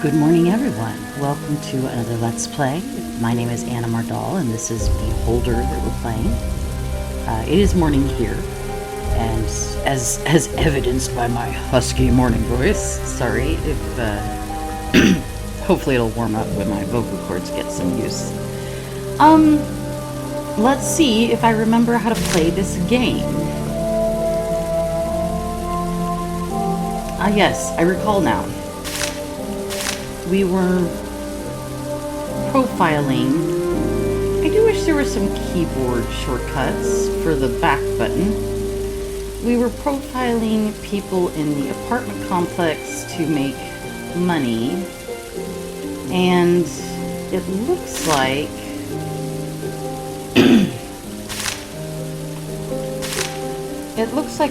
Good morning, everyone. Welcome to another Let's Play. My name is Anna Mardal, and this is Beholder that we're playing. It is morning here, and as evidenced by my husky morning voice, sorry if, hopefully it'll warm up when my vocal cords get some use. Let's see if I remember how to play this game. Yes, I recall now. We were profiling. I do wish there were some keyboard shortcuts for the back button. We were profiling people in the apartment complex to make money, and it looks like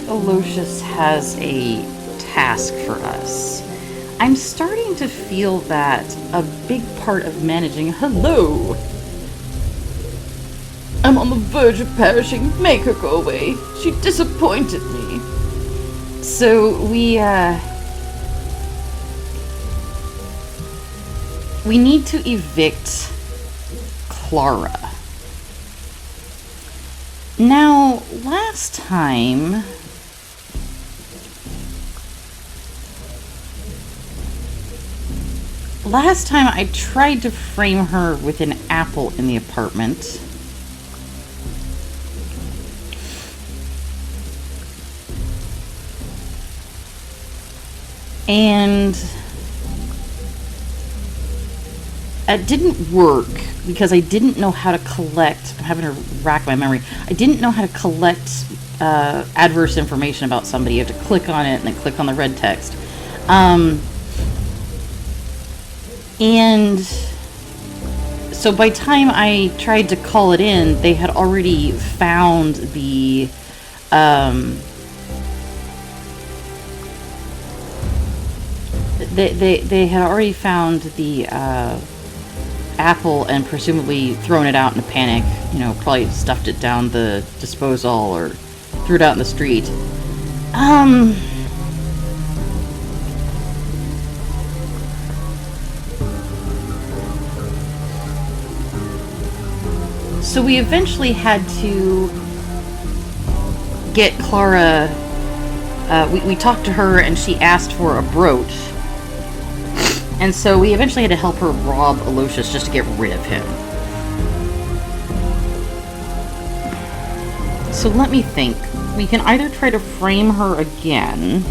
Aloysius has a task for us. I'm starting to feel that a big part of managing... Hello! I'm on the verge of perishing. Make her go away. She disappointed me. So we need to evict Clara. Now, last time I tried to frame her with an apple in the apartment. And it didn't work because I didn't know how to collect. I'm having to rack my memory. I didn't know how to collect adverse information about somebody. You have to click on it and then click on the red text. And so by the time I tried to call it in, they had already found the they had already found the apple and presumably thrown it out in a panic. You know, probably stuffed it down the disposal or threw it out in the street. So we eventually had to get Clara. We talked to her and she asked for a brooch. And so we eventually had to help her rob Aloysius just to get rid of him. So let me think. We can either try to frame her again.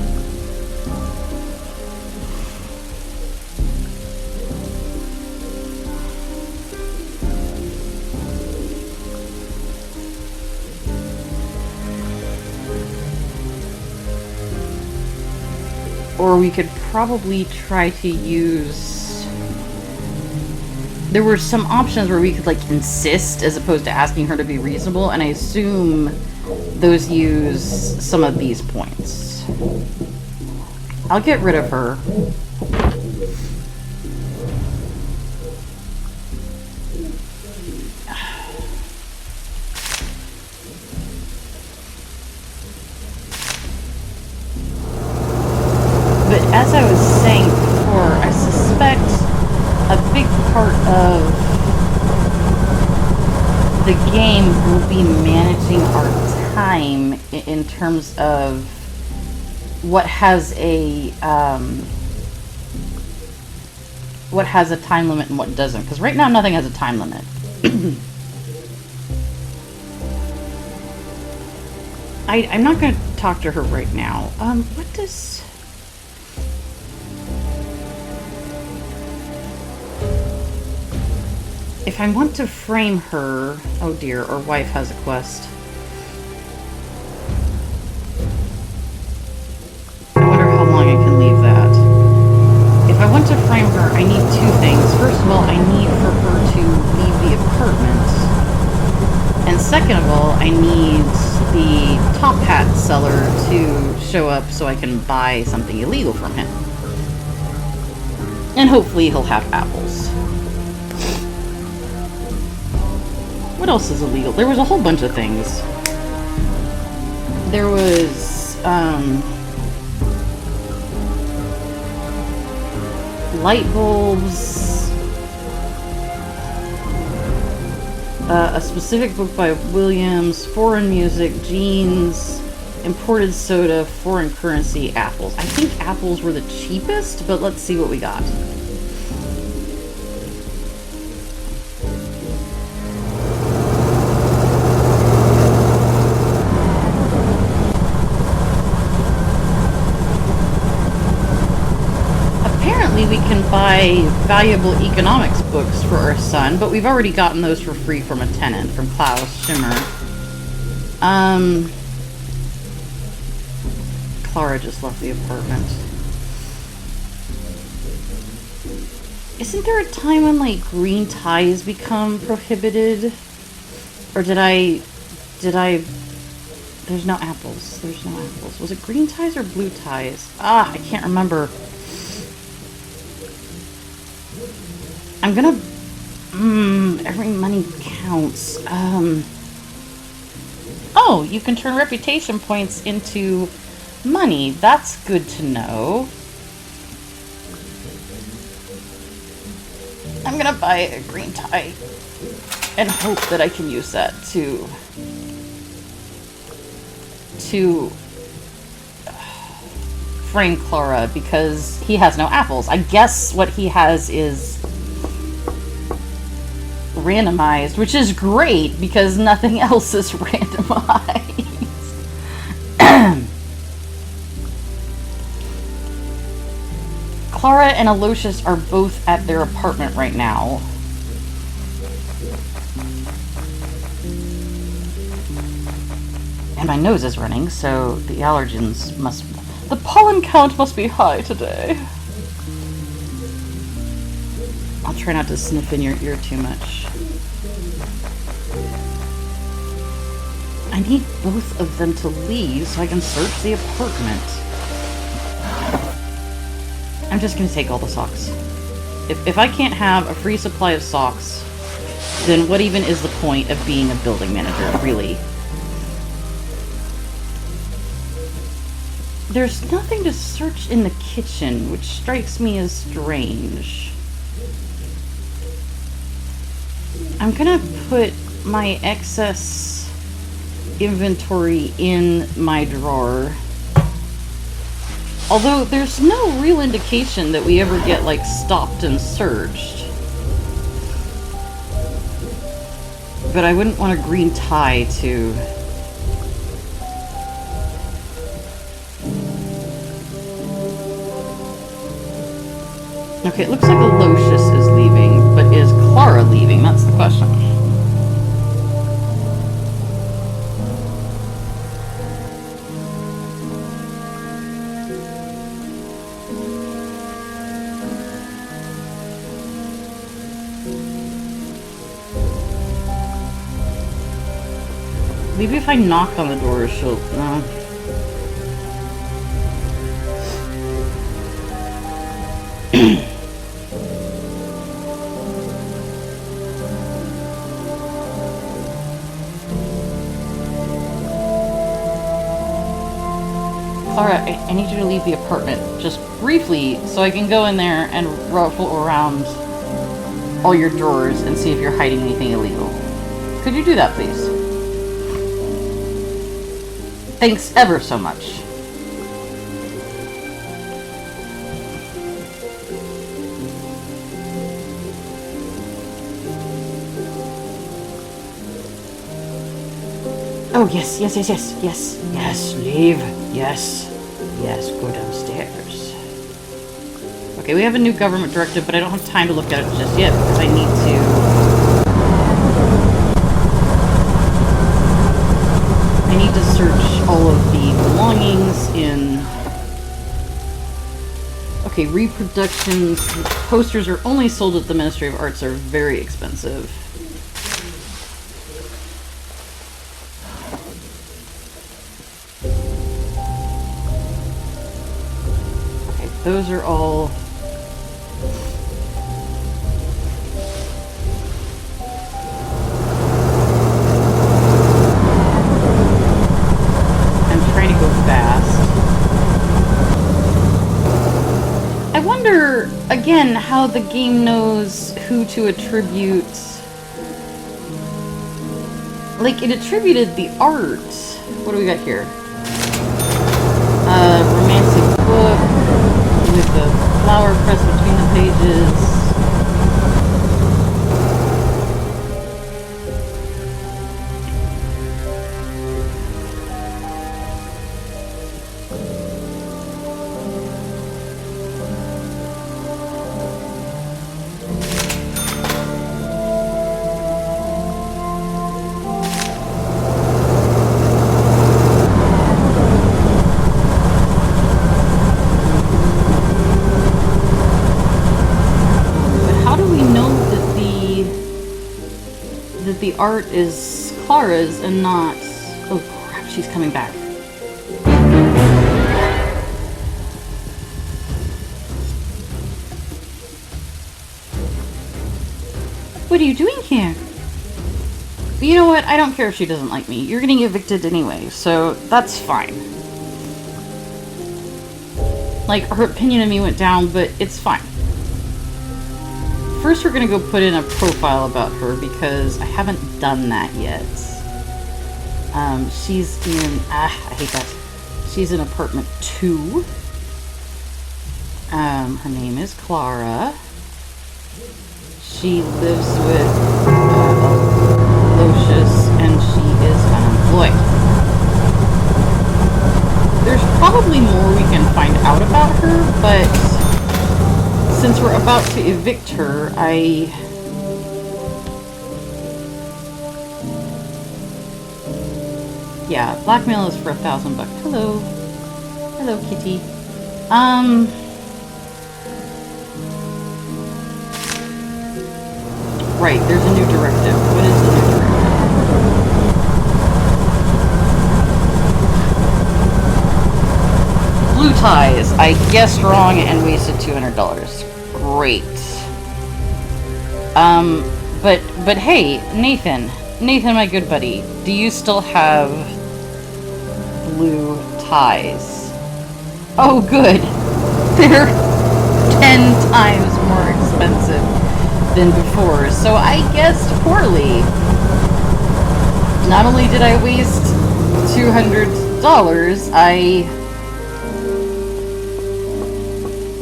Or we could probably try to use... There were some options where we could, like, insist as opposed to asking her to be reasonable, and I assume those use some of these points. I'll get rid of her. As I was saying before, I suspect a big part of the game will be managing our time in terms of what has a time limit and what doesn't. Because right now nothing has a time limit. I'm not going to talk to her right now. What does... If I want to frame her... Oh dear, our wife has a quest. I wonder how long I can leave that. If I want to frame her, I need two things. First of all, I need for her to leave the apartment. And second of all, I need the top hat seller to show up so I can buy something illegal from him. And hopefully he'll have apples. What else is illegal? There was a whole bunch of things. There was, light bulbs, a specific book by Williams, foreign music, jeans, imported soda, foreign currency, apples. I think apples were the cheapest, but let's see what we got. We can buy valuable economics books for our son, but we've already gotten those for free from a tenant, from Klaus Schimmer. Clara just left the apartment. Isn't there a time when, like, green ties become prohibited? Or did I... There's no apples. There's no apples. Was it green ties or blue ties? I can't remember. I'm gonna... every money counts. Oh, you can turn reputation points into money. That's good to know. I'm gonna buy a green tie and hope that I can use that to frame Clara, because he has no apples. I guess what he has is randomized, which is great because nothing else is randomized. Clara and Aloysius are both at their apartment right now. And my nose is running, so the allergens must... The pollen count must be high today. I'll try not to sniff in your ear too much. I need both of them to leave so I can search the apartment. I'm just gonna take all the socks. If I can't have a free supply of socks, then what even is the point of being a building manager, really? There's nothing to search in the kitchen, which strikes me as strange. I'm gonna put my excess inventory in my drawer. Although there's no real indication that we ever get, like, stopped and searched. But I wouldn't want a green tie to... Okay, it looks like Aloysius is leaving, but is Clara leaving? That's the question. Maybe if I knock on the door, she'll... No. Clara, I need you to leave the apartment, just briefly, so I can go in there and ruffle around all your drawers and see if you're hiding anything illegal. Could you do that, please? Thanks ever so much. Oh, yes, yes, yes, yes, yes, yes, leave, yes, yes, go downstairs. Okay, we have a new government directive, but I don't have time to look at it just yet, because I need to search all of the belongings in... Okay, reproductions, posters are only sold at the Ministry of Arts, are very expensive. Those are all... I'm trying to go fast. I wonder again, how the game knows who to attribute. Like, it attributed the art. What do we got here? Romantic book with the flower pressed between the pages. The art is Clara's and not... Oh crap, she's coming back. What are you doing here? But you know what? I don't care if she doesn't like me. You're getting evicted anyway, so that's fine. Like, her opinion of me went down, but it's fine. First, we're gonna go put in a profile about her because I haven't done that yet. She's in... I hate that. She's in apartment 2. Her name is Clara. She lives with Lucius, and she is unemployed. There's probably more we can find out about her, but since we're about to evict her, yeah, blackmail is for $1,000. Hello. Hello, kitty. Right, there's a new directive. What is the new directive? Blue ties. I guessed wrong and wasted $200. Great. But hey, Nathan, my good buddy, do you still have blue ties? Oh, good. They're 10 times more expensive than before, so I guessed poorly. Not only did I waste $200,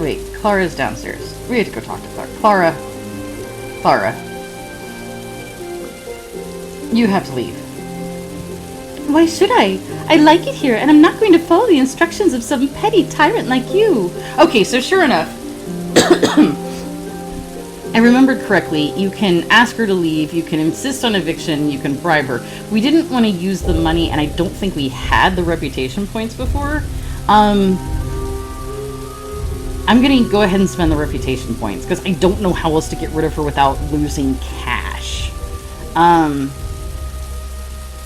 Wait, Clara's downstairs. We have to go talk to Clara. Clara. You have to leave. Why should I? I like it here, and I'm not going to follow the instructions of some petty tyrant like you. Okay, so sure enough, I remembered correctly, you can ask her to leave, you can insist on eviction, you can bribe her. We didn't want to use the money, and I don't think we had the reputation points before. I'm going to go ahead and spend the reputation points, because I don't know how else to get rid of her without losing cash.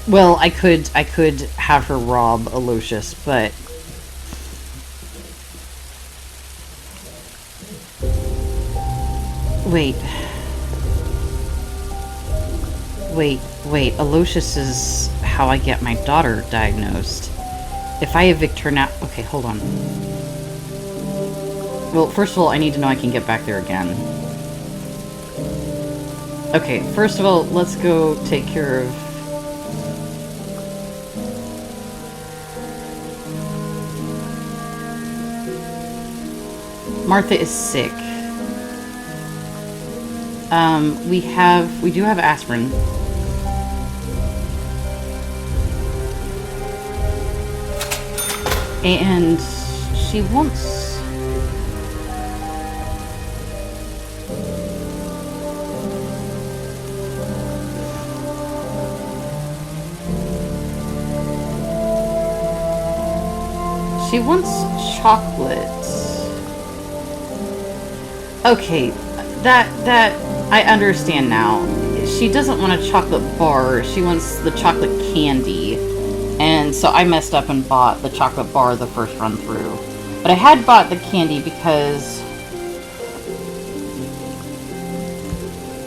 Well, I could have her rob Aloysius, but... Wait, Aloysius is how I get my daughter diagnosed. If I evict her now... Okay, hold on. Well, first of all, I need to know I can get back there again. Okay, first of all, let's go take care of... Martha is sick. We do have aspirin. And she wants... She wants chocolate. Okay, that I understand now. She doesn't want a chocolate bar. She wants the chocolate candy. And so I messed up and bought the chocolate bar the first run through. But I had bought the candy because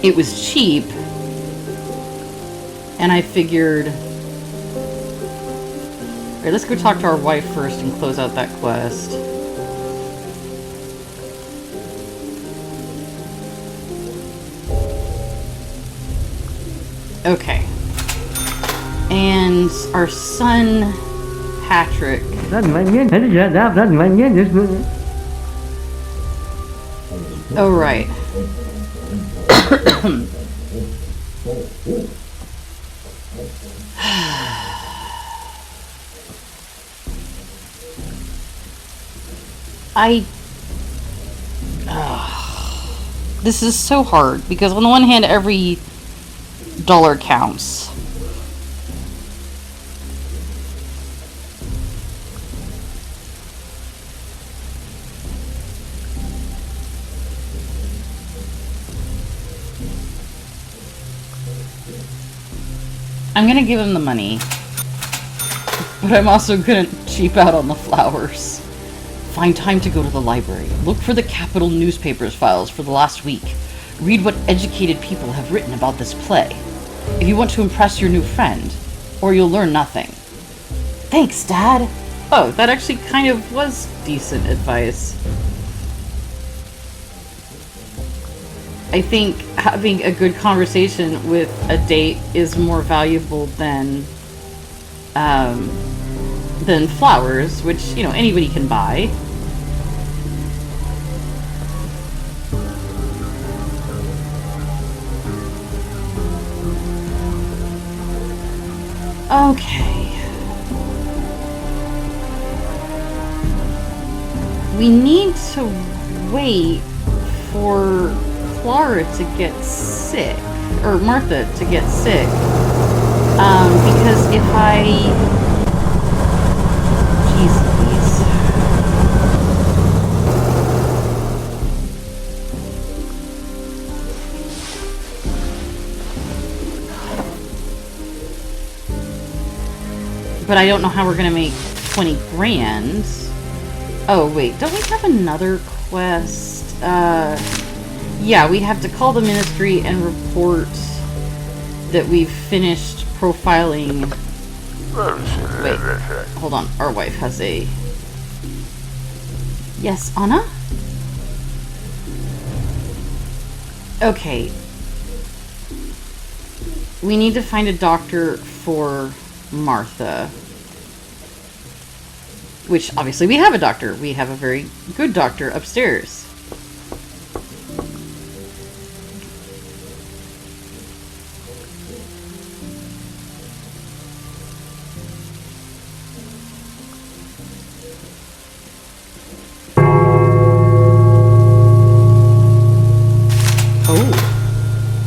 it was cheap. And I figured... Alright, let's go talk to our wife first and close out that quest. Okay. And our son, Patrick. Oh, right. This is so hard because on the one hand, every dollar counts. I'm gonna give him the money, but I'm also gonna cheap out on the flowers. Find time to go to the library. Look for the Capital newspapers files for the last week. Read what educated people have written about this play. If you want to impress your new friend, or you'll learn nothing. Thanks, Dad. Oh, that actually kind of was decent advice. I think having a good conversation with a date is more valuable than flowers, which, you know, anybody can buy. Okay. We need to wait for Clara to get sick, or Martha to get sick, because if jeez Louise. But I don't know how we're gonna make 20 grand. Oh wait, don't we have another quest? Yeah, we have to call the ministry and report that we've finished profiling. Wait, hold on. Our wife has a... Yes, Anna? Okay. We need to find a doctor for Martha. Which, obviously, we have a doctor. We have a very good doctor upstairs.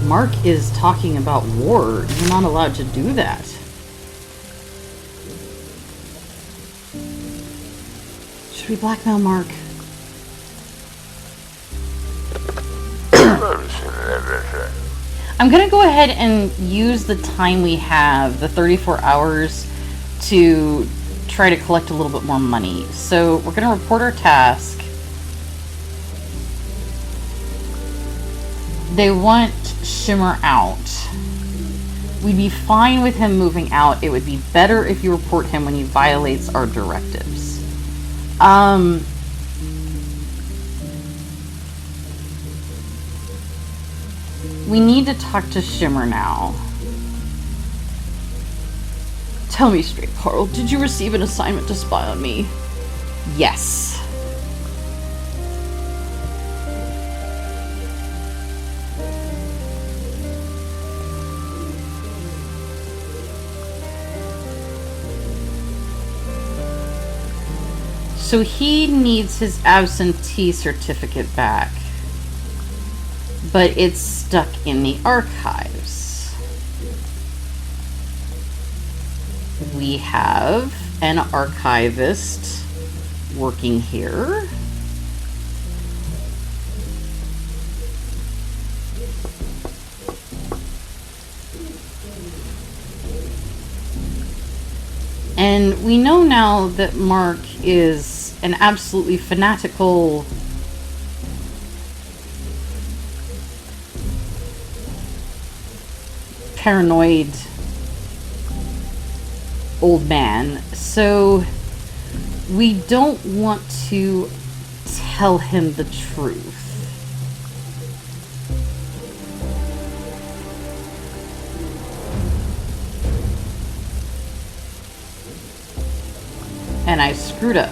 Mark is talking about war. You're not allowed to do that. Should we blackmail Mark? I'm gonna go ahead and use the time we have, the 34 hours, to try to collect a little bit more money. So we're gonna report our task. They want Shimmer out. We'd be fine with him moving out. It would be better if you report him when he violates our directives. We need to talk to Shimmer now. Tell me straight, Carl. Did you receive an assignment to spy on me? Yes. So he needs his absentee certificate back, but it's stuck in the archives. We have an archivist working here. And we know now that Mark is an absolutely fanatical paranoid old man. So we don't want to tell him the truth. and I screwed up.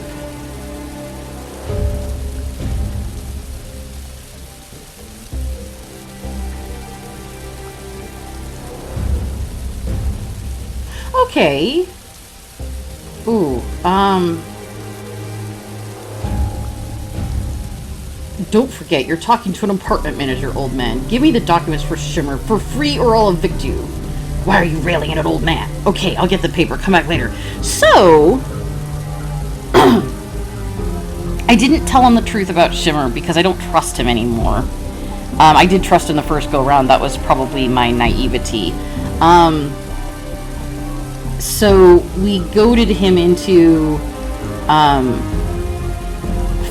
Okay. Ooh, don't forget, you're talking to an apartment manager, old man. Give me the documents for Shimmer for free or I'll evict you. Why are you railing at an old man? Okay, I'll get the paper. Come back later. So, I didn't tell him the truth about Shimmer because I don't trust him anymore. I did trust him the first go-round. That was probably my naivety. So we goaded him into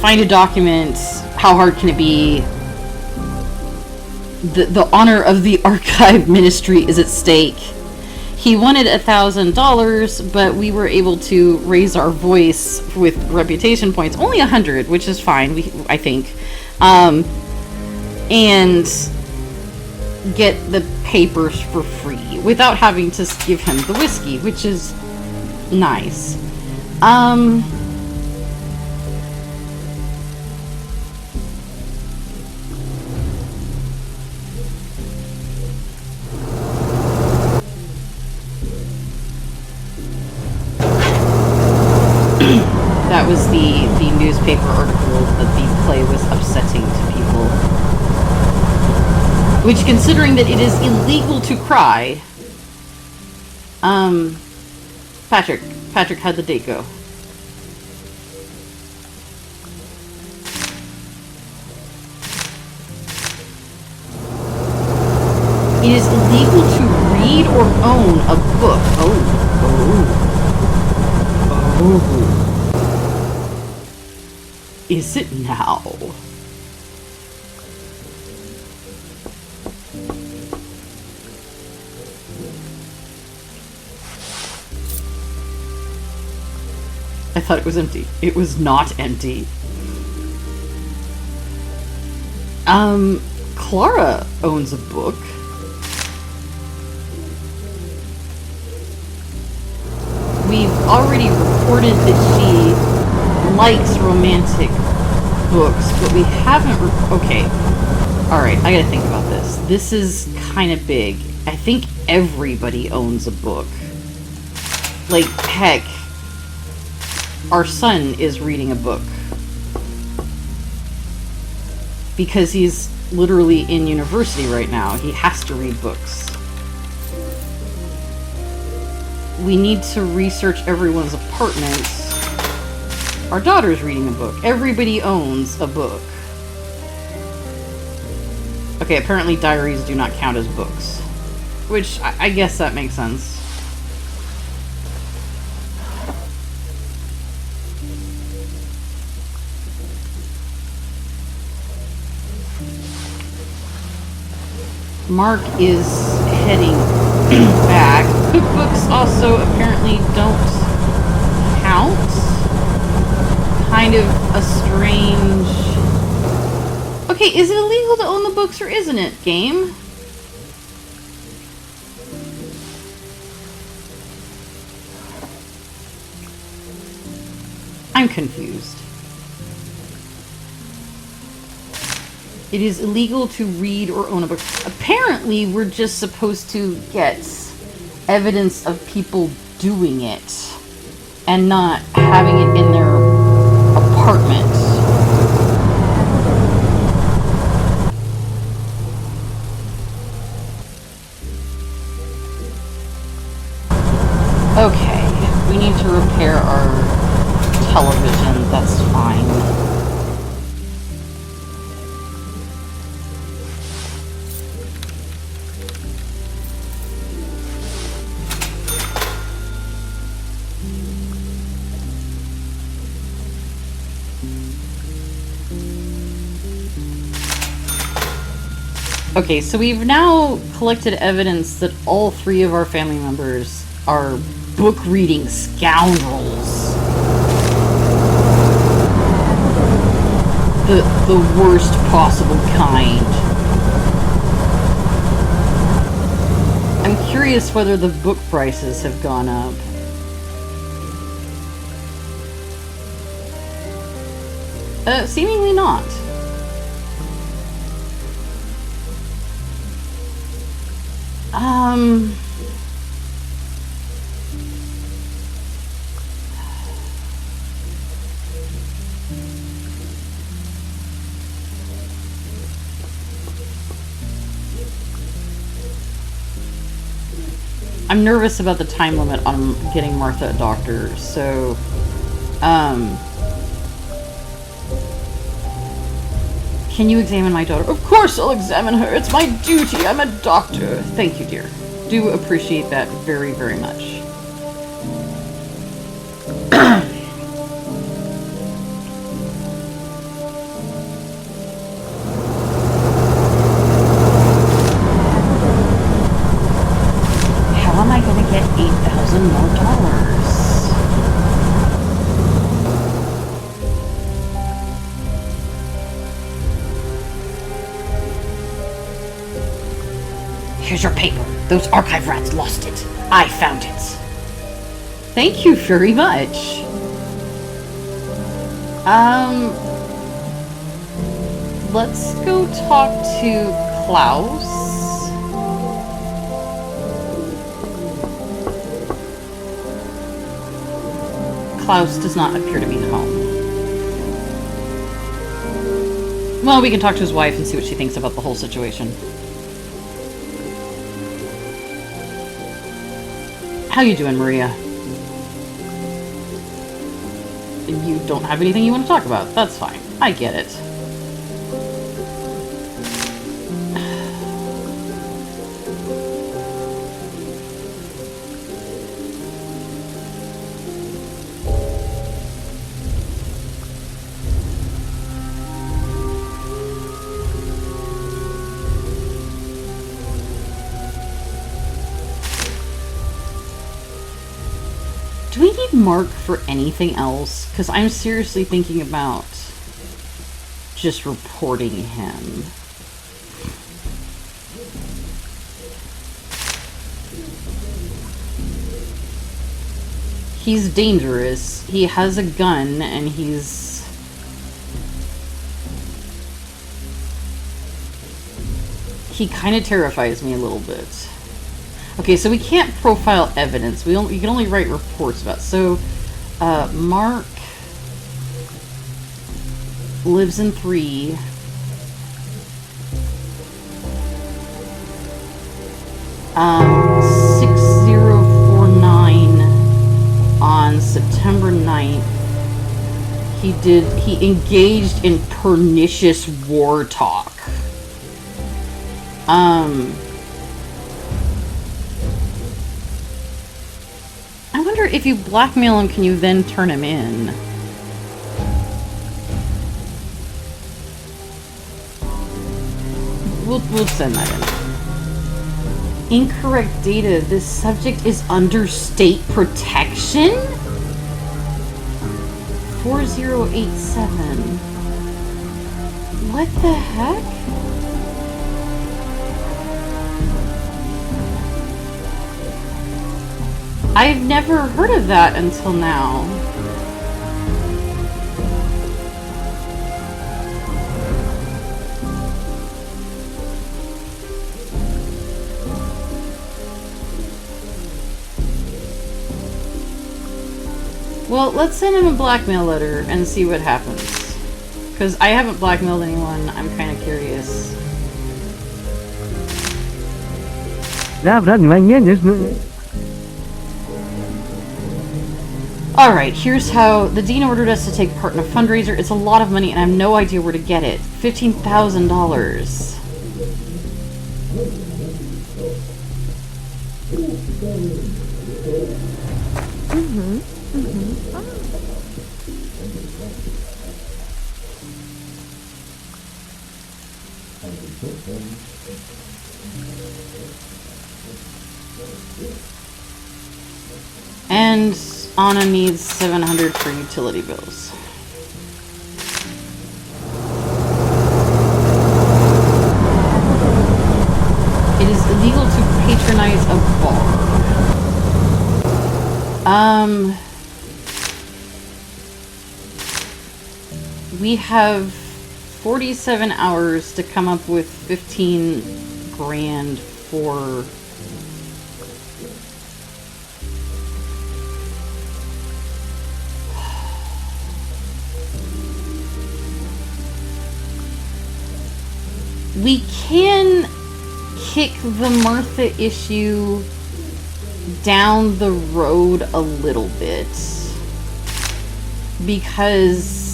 find a document. How hard can it be? The honor of the archive ministry is at stake. He wanted $1,000, but we were able to raise our voice with reputation points. Only 100, which is fine, I think. And get the papers for free without having to give him the whiskey, which is nice. That was the newspaper article that the play was upsetting to people. Which, considering that it is illegal to cry... Patrick, how'd the date go? It is illegal to read or own a book. Oh. Is it now? I thought it was empty. It was not empty. Clara owns a book. We've already reported that she likes romantic books, but we haven't... Okay. Alright, I gotta think about this. This is kind of big. I think everybody owns a book. Like, heck, our son is reading a book. Because he's literally in university right now. He has to read books. We need to research everyone's apartments. Our daughter's reading a book. Everybody owns a book. Okay, apparently diaries do not count as books. Which, I guess that makes sense. Mark is heading back. Cookbooks also apparently don't count. Kind of a strange... Okay, is it illegal to own the books or isn't it, game? I'm confused. It is illegal to read or own a book. Apparently, we're just supposed to get evidence of people doing it and not having it in their apartment. Okay, we need to repair our television. That's fine. Okay, so we've now collected evidence that all three of our family members are book-reading scoundrels. The worst possible kind. I'm curious whether the book prices have gone up. Seemingly not. I'm nervous about the time limit on getting Martha a doctor, so, can you examine my daughter? Of course I'll examine her. It's my duty. I'm a doctor. Thank you, dear. Do appreciate that very, very much. How am I going to get $8,000 more? Here's your paper. Those archive rats lost it. I found it. Thank you very much. Let's go talk to Klaus. Klaus does not appear to be home. Well, we can talk to his wife and see what she thinks about the whole situation. How you doing, Maria? You don't have anything you want to talk about. That's fine. I get it. Do we need Mark for anything else? Because I'm seriously thinking about just reporting him. He's dangerous. He has a gun, and he's... He kind of terrifies me a little bit. Okay, so we can't profile evidence. We can only write reports about it. So, Mark lives in 3. Um, 6049 on September 9th. He engaged in pernicious war talk. I wonder if you blackmail him, can you then turn him in? We'll send that in. Incorrect data. This subject is under state protection? 4087. What the heck? I've never heard of that until now. Well, let's send him a blackmail letter and see what happens. Because I haven't blackmailed anyone, I'm kind of curious. Alright, here's how the dean ordered us to take part in a fundraiser. It's a lot of money and I have no idea where to get it. $15,000. And Anna needs 700 for utility bills. It is illegal to patronize a bar. We have 47 hours to come up with 15 grand for... We can kick the Martha issue down the road a little bit. Because...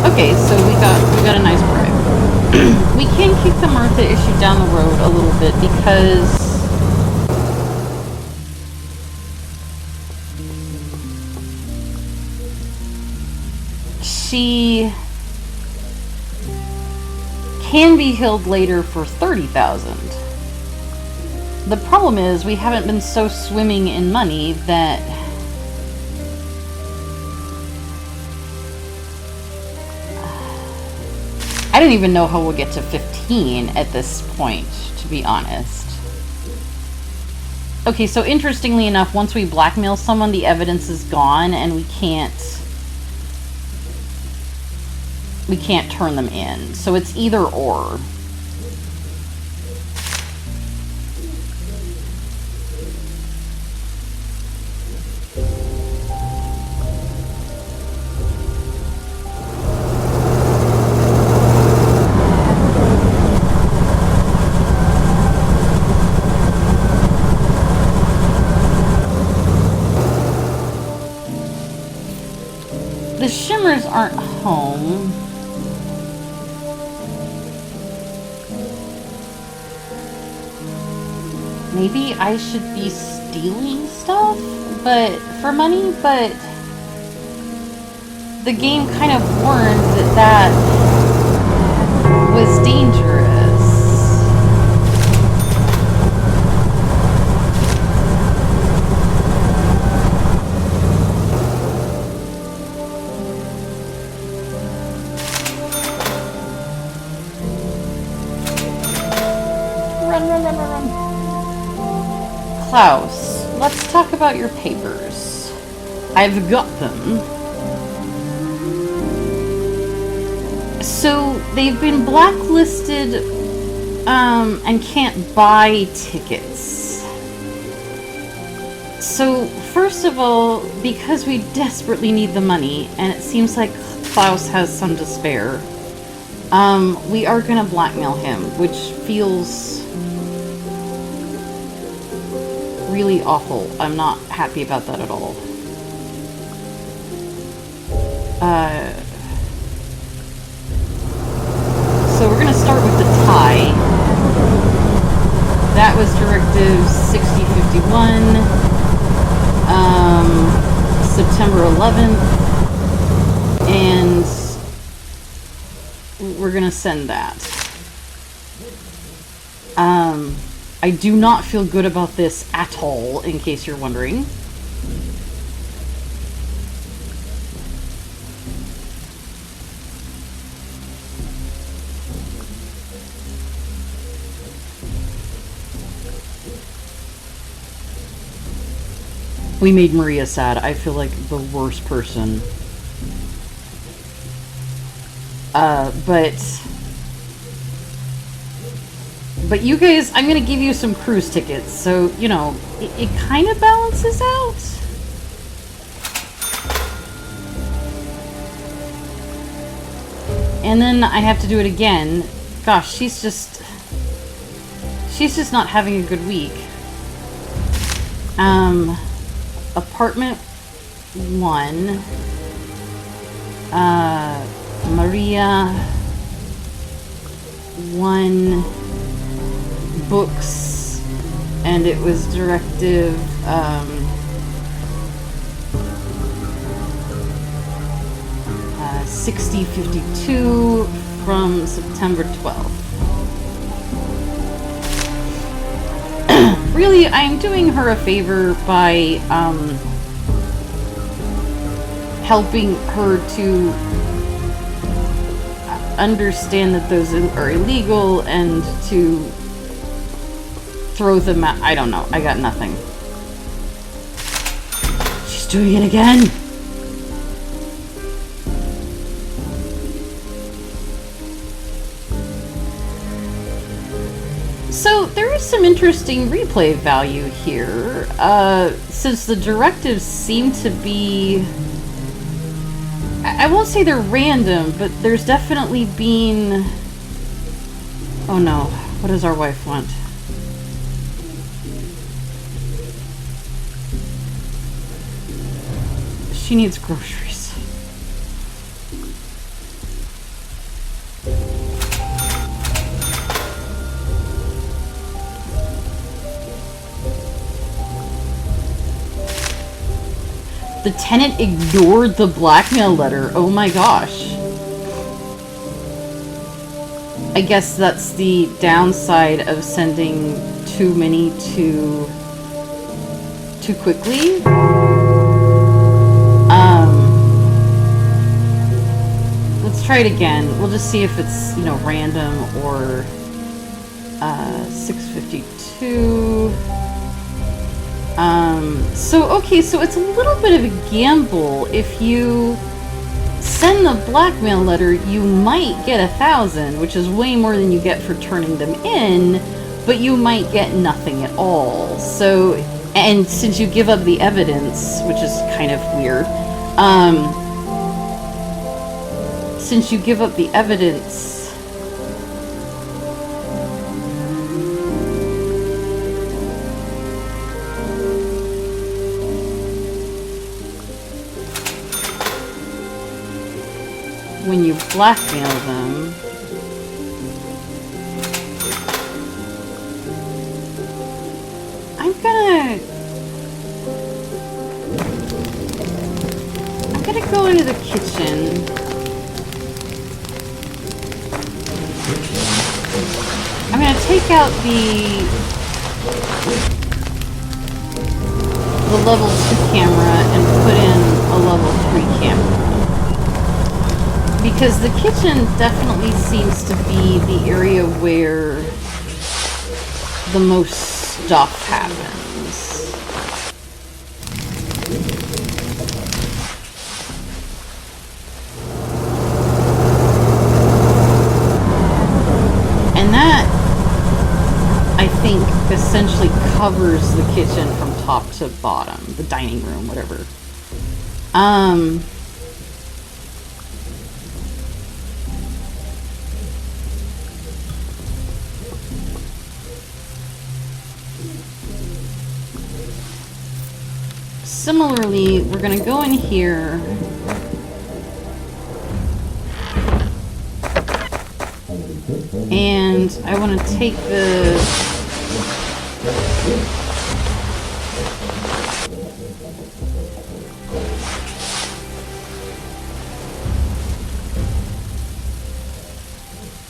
Okay, so we got a nice bribe. We can kick the Martha issue down the road a little bit because... she can be healed later for 30,000. The problem is we haven't been so swimming in money that I don't even know how we'll get to 15 at this point, to be honest. Okay, so interestingly enough, once we blackmail someone, the evidence is gone and we can't turn them in. So it's either or. The Shimmers aren't home. Maybe I should be stealing stuff, but for money, but the game kind of warned that was dangerous. Run. Klaus, let's talk about your papers. I've got them. So, they've been blacklisted, and can't buy tickets. So, first of all, because we desperately need the money, and it seems like Klaus has some to spare, we are gonna blackmail him, which feels really awful. I'm not happy about that at all. So we're gonna start with the tie. That was Directive 6051, September 11th, and we're gonna send that. I do not feel good about this at all, in case you're wondering. We made Maria sad. I feel like the worst person. But you guys, I'm gonna give you some cruise tickets, so, you know, it kind of balances out. And then I have to do it again. Gosh, she's just not having a good week. Apartment 1. Maria 1. Books, and it was Directive 6052 from September 12th. Really, I'm doing her a favor by helping her to understand that those are illegal and to throw them out. I don't know. I got nothing. She's doing it again. So there is some interesting replay value here, since the directives seem to be... I won't say they're random, but there's definitely been... Oh no, what does our wife want? She needs groceries. The tenant ignored the blackmail letter. Oh my gosh. I guess that's the downside of sending too many too quickly. Let's try it again. We'll just see if it's, you know, random or 652. Okay, so it's a little bit of a gamble. If you send the blackmail letter, you might get 1,000, which is way more than you get for turning them in, but you might get nothing at all. So, and since you give up the evidence, which is kind of weird, since you give up the evidence, when you blackmail them, I'm gonna go into the kitchen. I'm gonna take out the level 2 camera and put in a level 3 camera. Because the kitchen definitely seems to be the area where the most stuff happens. And that, I think, essentially covers the kitchen from top to bottom. The dining room, whatever. Similarly, we're going to go in here and I want to take the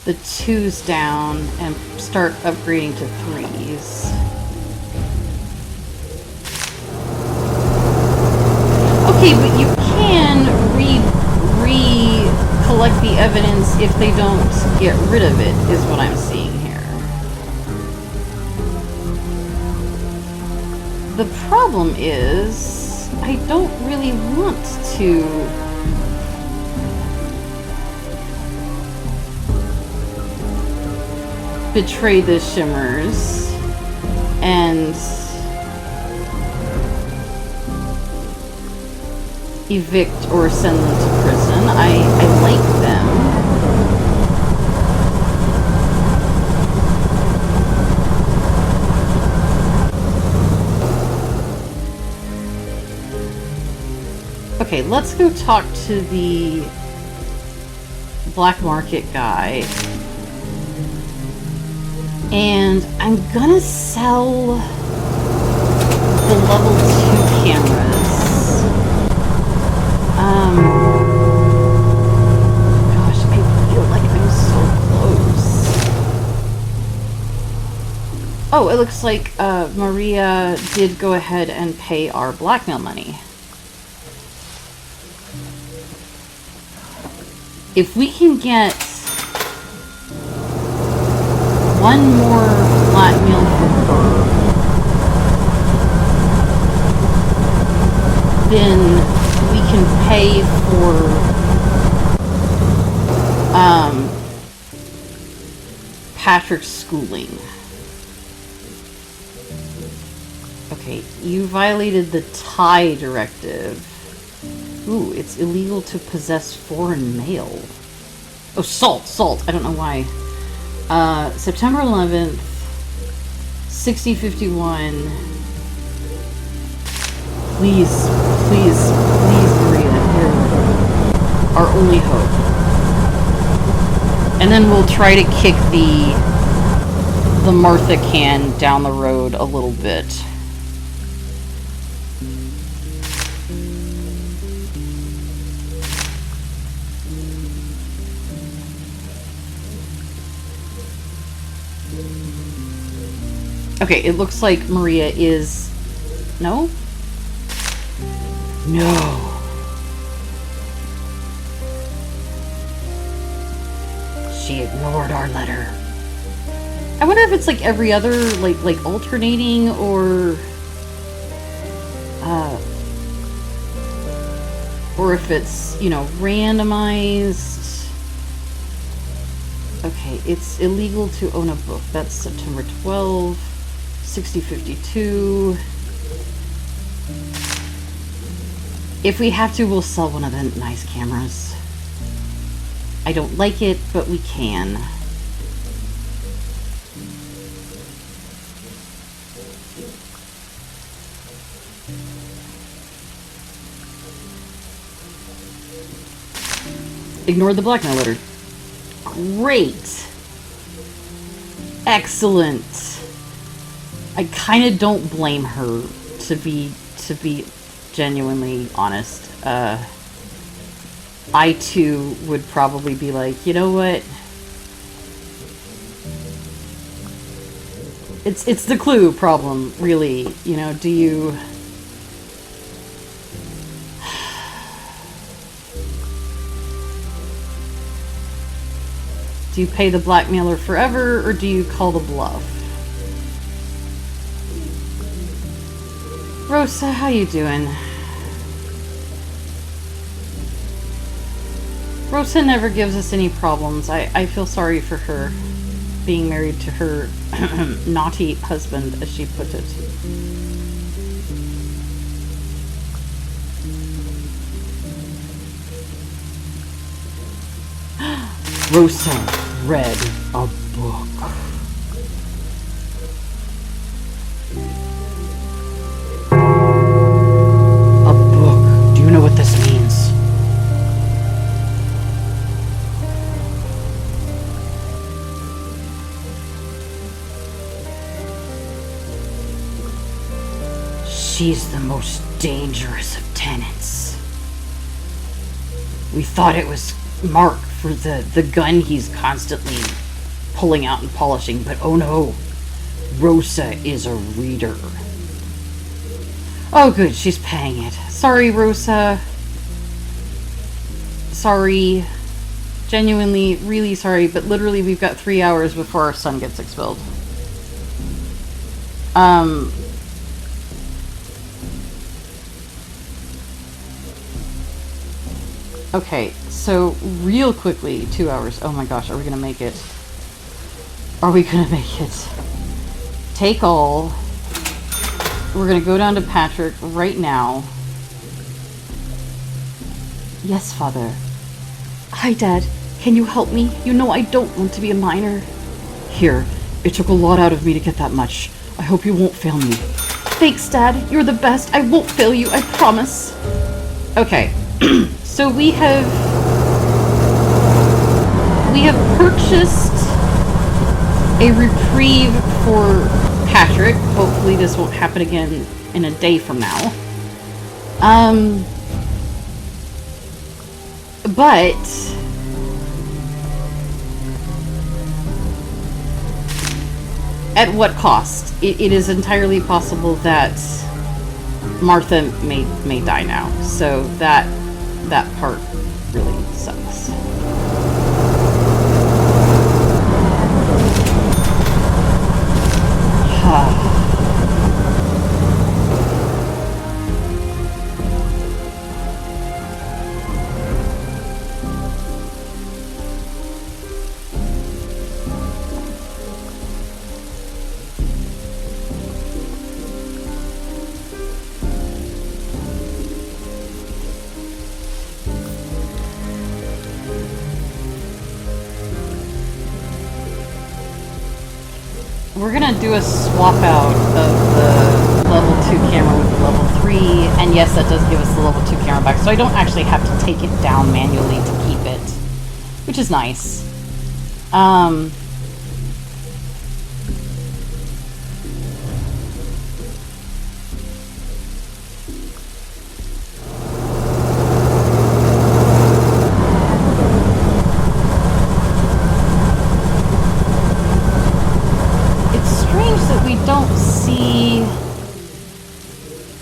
2s down and start upgrading to 3s. Okay, but you can re-collect the evidence if they don't get rid of it, is what I'm seeing here. The problem is, I don't really want to betray the Shimmers and evict or send them to prison. I like them. Okay, let's go talk to the black market guy. And I'm gonna sell the level 2 cameras. Gosh, I feel like I'm so close. Oh, it looks like Maria did go ahead and pay our blackmail money. If we can get one more blackmail for her, then we can pay for Patrick's schooling. Okay, you violated the Thai directive. Ooh, it's illegal to possess foreign mail. Oh, salt. I don't know why. September 11th, 6051. Please, Maria, you're our only hope. And then we'll try to kick the Martha can down the road a little bit. Okay, it looks like Maria is... No? No. She ignored our letter. I wonder if it's like every other, like alternating, or if it's, you know, randomized. Okay, it's illegal to own a book. That's September 12, 6052. If we have to, we'll sell one of the nice cameras. I don't like it, but we can. Ignore the blackmail letter. Great. Excellent. I kind of don't blame her, to be genuinely honest. I too would probably be like, you know what? It's the clue problem, really. You know, do you pay the blackmailer forever, or do you call the bluff? Rosa, how you doing? Rosa never gives us any problems. I feel sorry for her being married to her naughty husband, as she put it. Rosa read a book. A book. Do you know what this means? She's the most dangerous of tenants. We thought it was Mark for the gun he's constantly pulling out and polishing, but oh no, Rosa is a reader. Oh good, she's paying it. Sorry, Rosa. Sorry. Genuinely, really sorry, but literally we've got 3 hours before our son gets expelled. Okay, so real quickly, 2 hours. Oh my gosh, are we gonna make it? Are we gonna make it? Take all. We're gonna go down to Patrick right now. Yes, Father. Hi, Dad. Can you help me? You know I don't want to be a minor. Here, it took a lot out of me to get that much. I hope you won't fail me. Thanks, Dad. You're the best. I won't fail you, I promise. Okay. So we have purchased a reprieve for Patrick. Hopefully this won't happen again in a day from now. But at what cost? It is entirely possible that Martha may die now. So that part really sucks. we're gonna do a swap out of the level 2 camera with the level 3, and yes, that does give us the level 2 camera back, so I don't actually have to take it down manually to keep it, which is nice. Don't see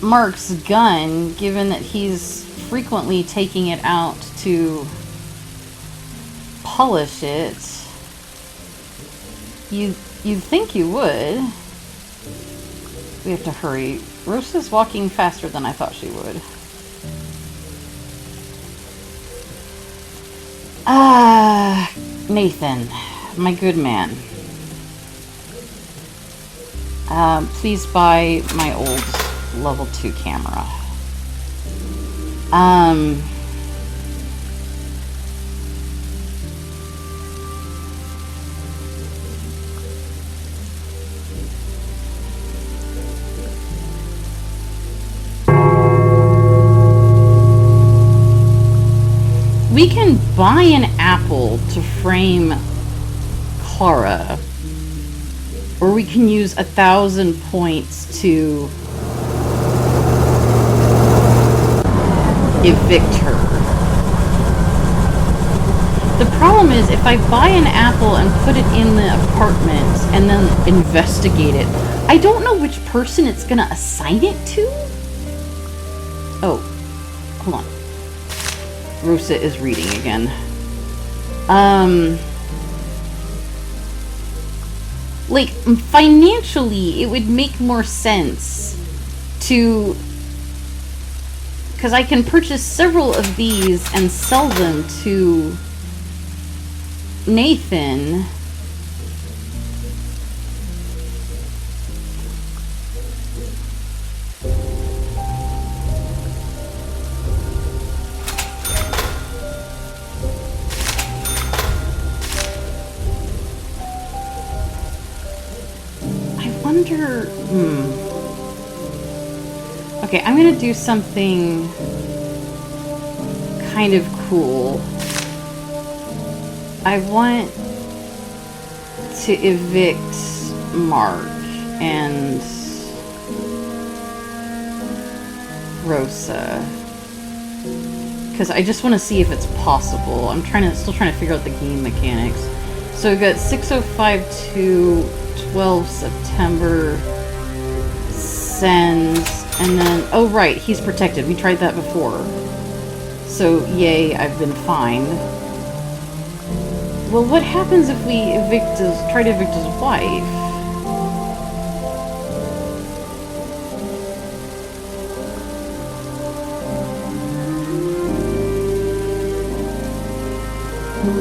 Mark's gun, given that he's frequently taking it out to polish it. You'd think you would. We have to hurry. Rosa's walking faster than I thought she would. Nathan, my good man. Please buy my old level 2 camera. We can buy an apple to frame Clara. Or we can use 1,000 points to evict her. The problem is, if I buy an apple and put it in the apartment and then investigate it, I don't know which person it's gonna assign it to. Oh, hold on. Rosa is reading again. Like, financially, it would make more sense to... because I can purchase several of these and sell them to Nathan. Okay, I'm gonna do something kind of cool. I want to evict Mark and Rosa, because I just want to see if it's possible. I'm still trying to figure out the game mechanics. So we've got 6:05 to 12 September, sends, and then, oh right, he's protected. We tried that before. So, yay, I've been fined. Well, what happens if we try to evict his wife?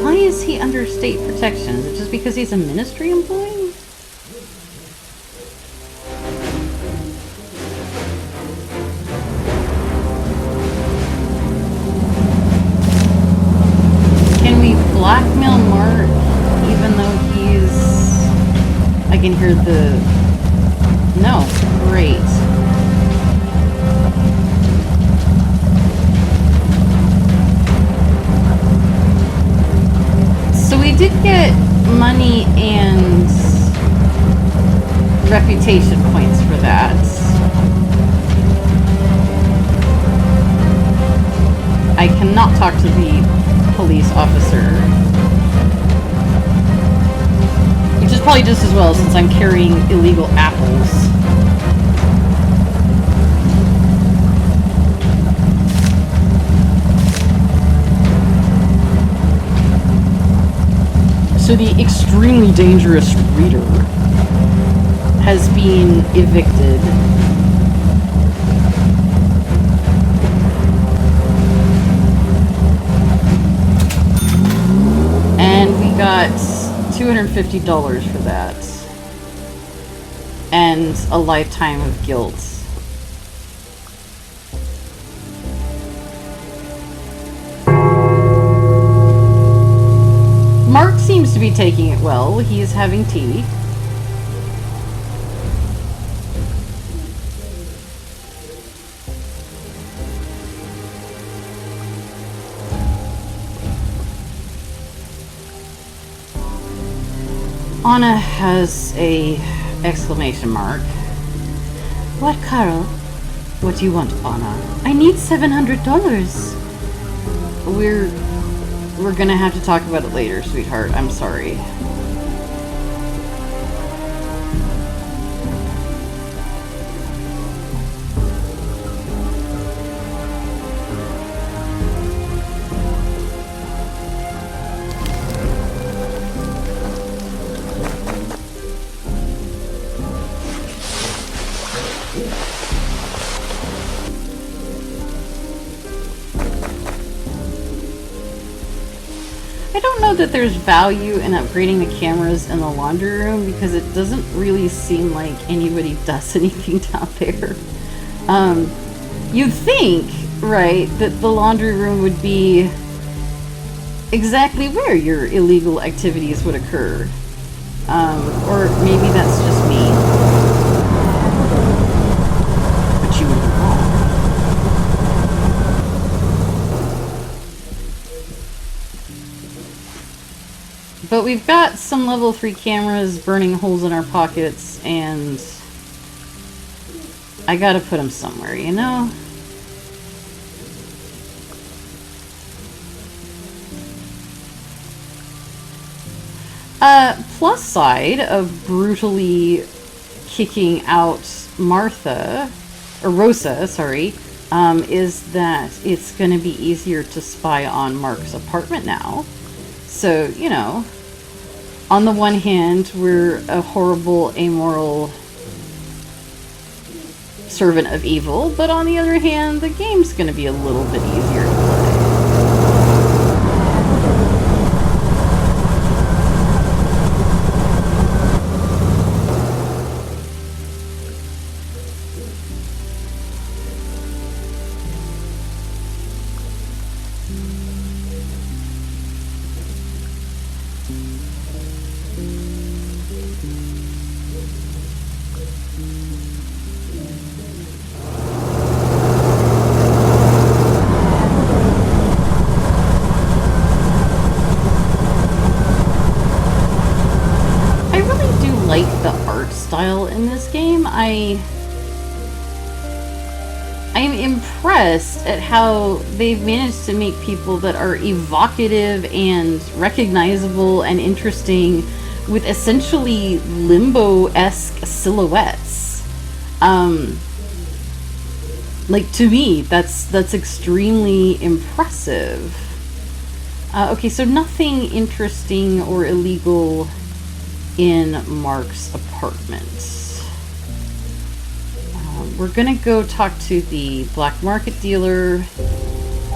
Why is he under state protection? Is it just because he's a ministry employee? Blackmail Mark, even though he's... I can hear the... No, great. So we did get money and reputation points for that. I cannot talk to the police officer, which is probably just as well since I'm carrying illegal apples. So the extremely dangerous reader has been evicted. Got $250 for that, and a lifetime of guilt. Mark seems to be taking it well. He is having tea. Anna has a exclamation mark. What, Carl? What do you want, Anna? I need $700. We're gonna have to talk about it later, sweetheart. I'm sorry. I don't know that there's value in upgrading the cameras in the laundry room because it doesn't really seem like anybody does anything down there. You'd think, right, that the laundry room would be exactly where your illegal activities would occur. Or maybe that's just me. But you would be wrong. But we've got some level 3 cameras burning holes in our pockets, and I gotta put them somewhere, you know? Plus side of brutally kicking out Rosa, sorry, is that it's gonna be easier to spy on Mark's apartment now. So, you know, on the one hand, we're a horrible, amoral servant of evil, but on the other hand, the game's gonna be a little bit easier to play. In this game, I'm impressed at how they've managed to make people that are evocative and recognizable and interesting with essentially limbo-esque silhouettes. Like, to me, that's extremely impressive. Okay, so nothing interesting or illegal in Mark's apartment. We're gonna go talk to the black market dealer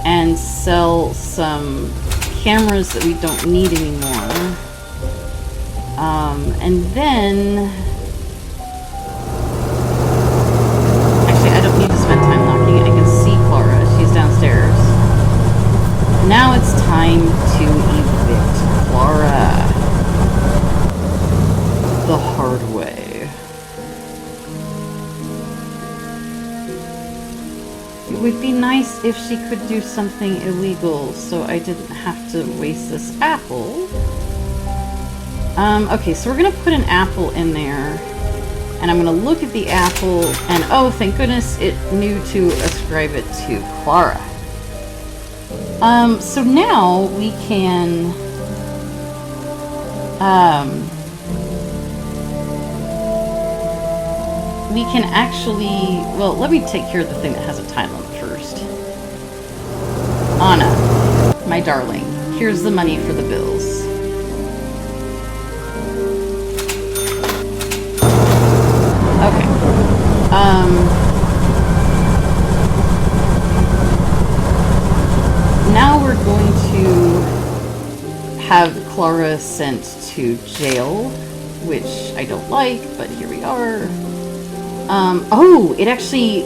and sell some cameras that we don't need anymore. And then... Actually, I don't need to spend time knocking. I can see Clara. She's downstairs. Now it's time to evict Clara. The hard way. It would be nice if she could do something illegal so I didn't have to waste this apple. Okay, so we're gonna put an apple in there, and I'm gonna look at the apple, and oh, thank goodness it knew to ascribe it to Clara. So now we can actually, well, let me take care of the thing that has a time limit first. Anna, my darling, here's the money for the bills. Okay. Now we're going to have Clara sent to jail, which I don't like, but here we are. Oh, it actually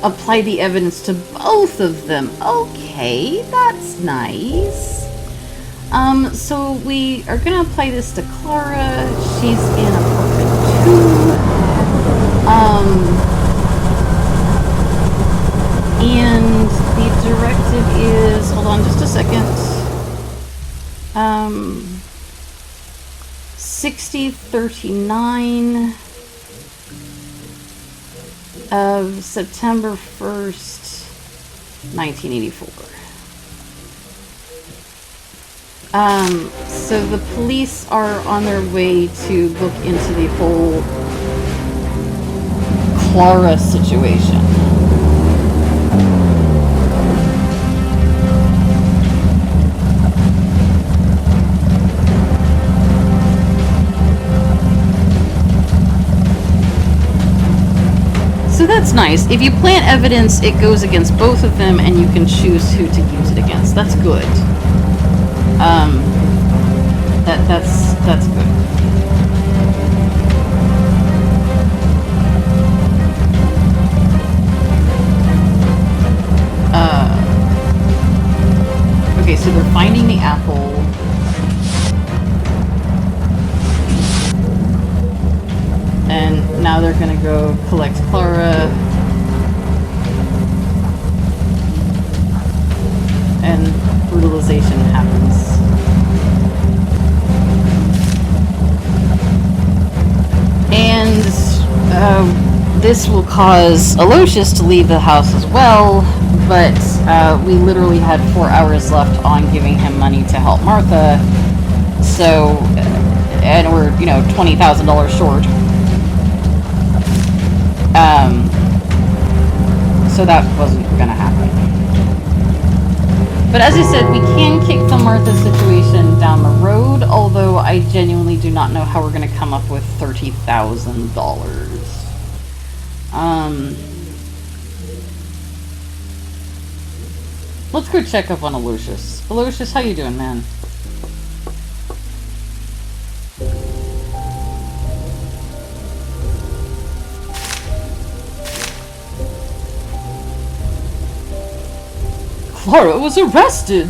applied the evidence to both of them. Okay, that's nice. So we are gonna apply this to Clara. She's in apartment 2. And the directive is, hold on just a second. 6039 of September 1st, 1984. So the police are on their way to look into the whole Clara situation. So that's nice. If you plant evidence, it goes against both of them, and you can choose who to use it against. That's good. That's good. Okay, so they're finding the apple. And now they're gonna go collect Clara. And brutalization happens. And this will cause Aloysius to leave the house as well, but we literally had 4 hours left on giving him money to help Martha, so, and we're, $20,000 short. So that wasn't gonna happen. But as I said, we can kick the Martha situation down the road, although I genuinely do not know how we're going to come up with $30,000. Let's go check up on Aloysius. Aloysius, how you doing, man? Clara was arrested!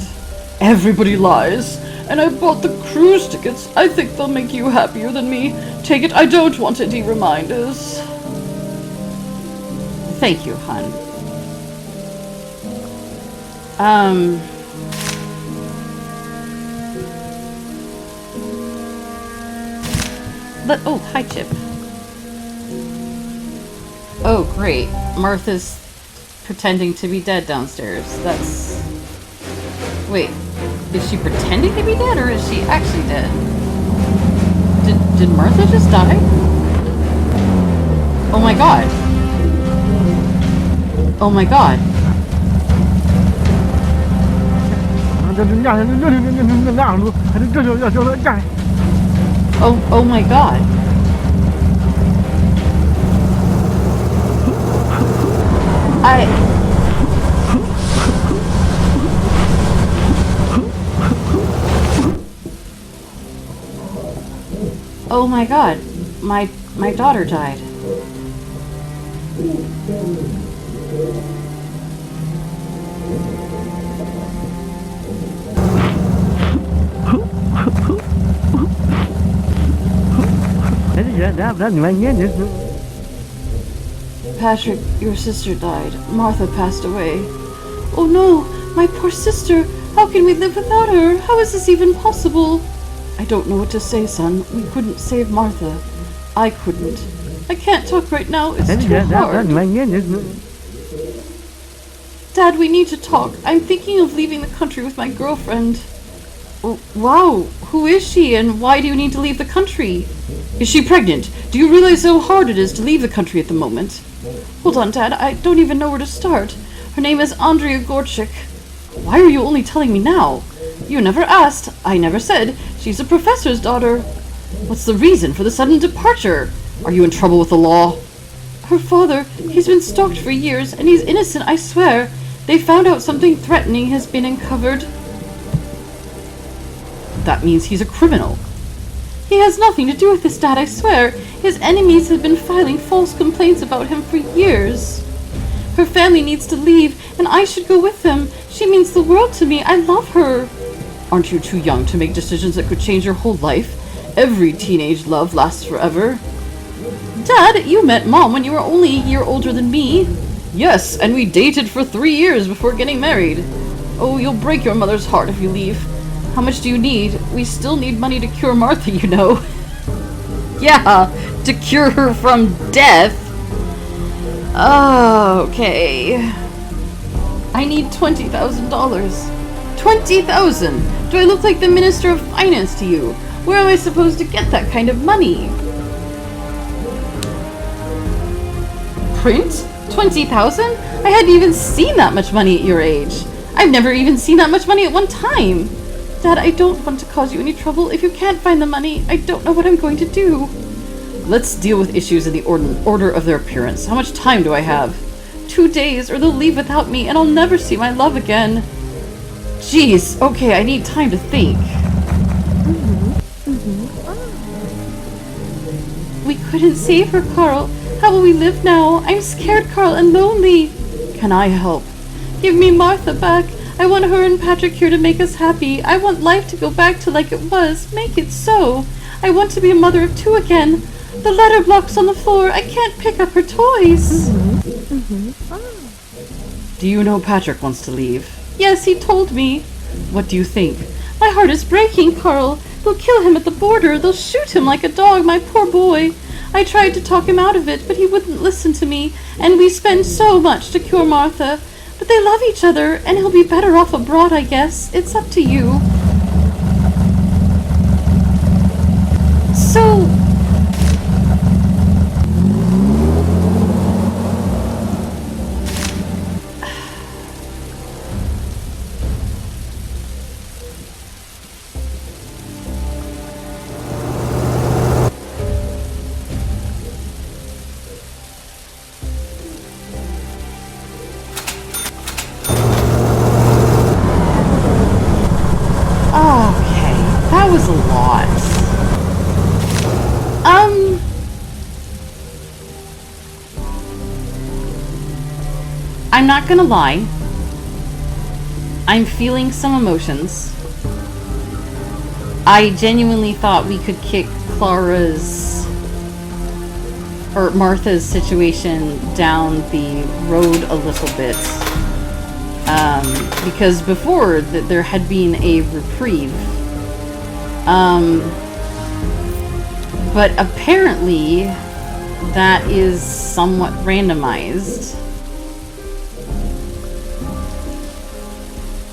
Everybody lies. And I bought the cruise tickets. I think they'll make you happier than me. Take it, I don't want any reminders. Thank you, hon. Oh, hi, Chip. Oh, great. Martha's pretending to be dead downstairs. That's... Wait, is she pretending to be dead, or is she actually dead? Did Martha just die? Oh my god. Oh my god. Oh my god. Oh my god. My daughter died. Patrick, your sister died. Martha passed away. Oh no, my poor sister. How can we live without her? How is this even possible? I don't know what to say, son. We couldn't save Martha. I couldn't. I can't talk right now. It's too hard. Dad, we need to talk. I'm thinking of leaving the country with my girlfriend. Oh, wow. Who is she, and why do you need to leave the country? Is she pregnant? Do you realize how hard it is to leave the country at the moment? Hold on, Dad. I don't even know where to start. Her name is Andrea Gorchik. Why are you only telling me now? You never asked. I never said. She's a professor's daughter. What's the reason for the sudden departure? Are you in trouble with the law? Her father, he's been stalked for years, and he's innocent, I swear. They found out something threatening has been uncovered. That means he's a criminal. He has nothing to do with this, Dad, I swear. His enemies have been filing false complaints about him for years. Her family needs to leave, and I should go with them. She means the world to me. I love her. Aren't you too young to make decisions that could change your whole life? Every teenage love lasts forever. Dad, you met Mom when you were only a year older than me. Yes, and we dated for 3 years before getting married. Oh, you'll break your mother's heart if you leave. How much do you need? We still need money to cure Martha, you know. Yeah, to cure her from death. Oh, okay. I need $20,000. 20,000! Do I look like the Minister of Finance to you? Where am I supposed to get that kind of money? Print? 20,000? I hadn't even seen that much money at your age. I've never even seen that much money at one time. Dad, I don't want to cause you any trouble. If you can't find the money, I don't know what I'm going to do. Let's deal with issues in the order of their appearance. How much time do I have? 2 days, or they'll leave without me, and I'll never see my love again. Jeez, okay, I need time to think. We couldn't save her, Carl. How will we live now? I'm scared, Carl, and lonely. Can I help? Give me Martha back. I want her and Patrick here to make us happy. I want life to go back to like it was. Make it so. I want to be a mother of 2 again. The letter block's on the floor. I can't pick up her toys. Do you know Patrick wants to leave? Yes, he told me. What do you think? My heart is breaking, Carl. They'll kill him at the border. They'll shoot him like a dog, my poor boy. I tried to talk him out of it, but he wouldn't listen to me, and we spend so much to cure Martha. But they love each other, and he'll be better off abroad, I guess. It's up to you. So... that was a lot. I'm not gonna lie. I'm feeling some emotions. I genuinely thought we could kick Clara's or Martha's situation down the road a little bit. Because before there had been a reprieve. But apparently that is somewhat randomized.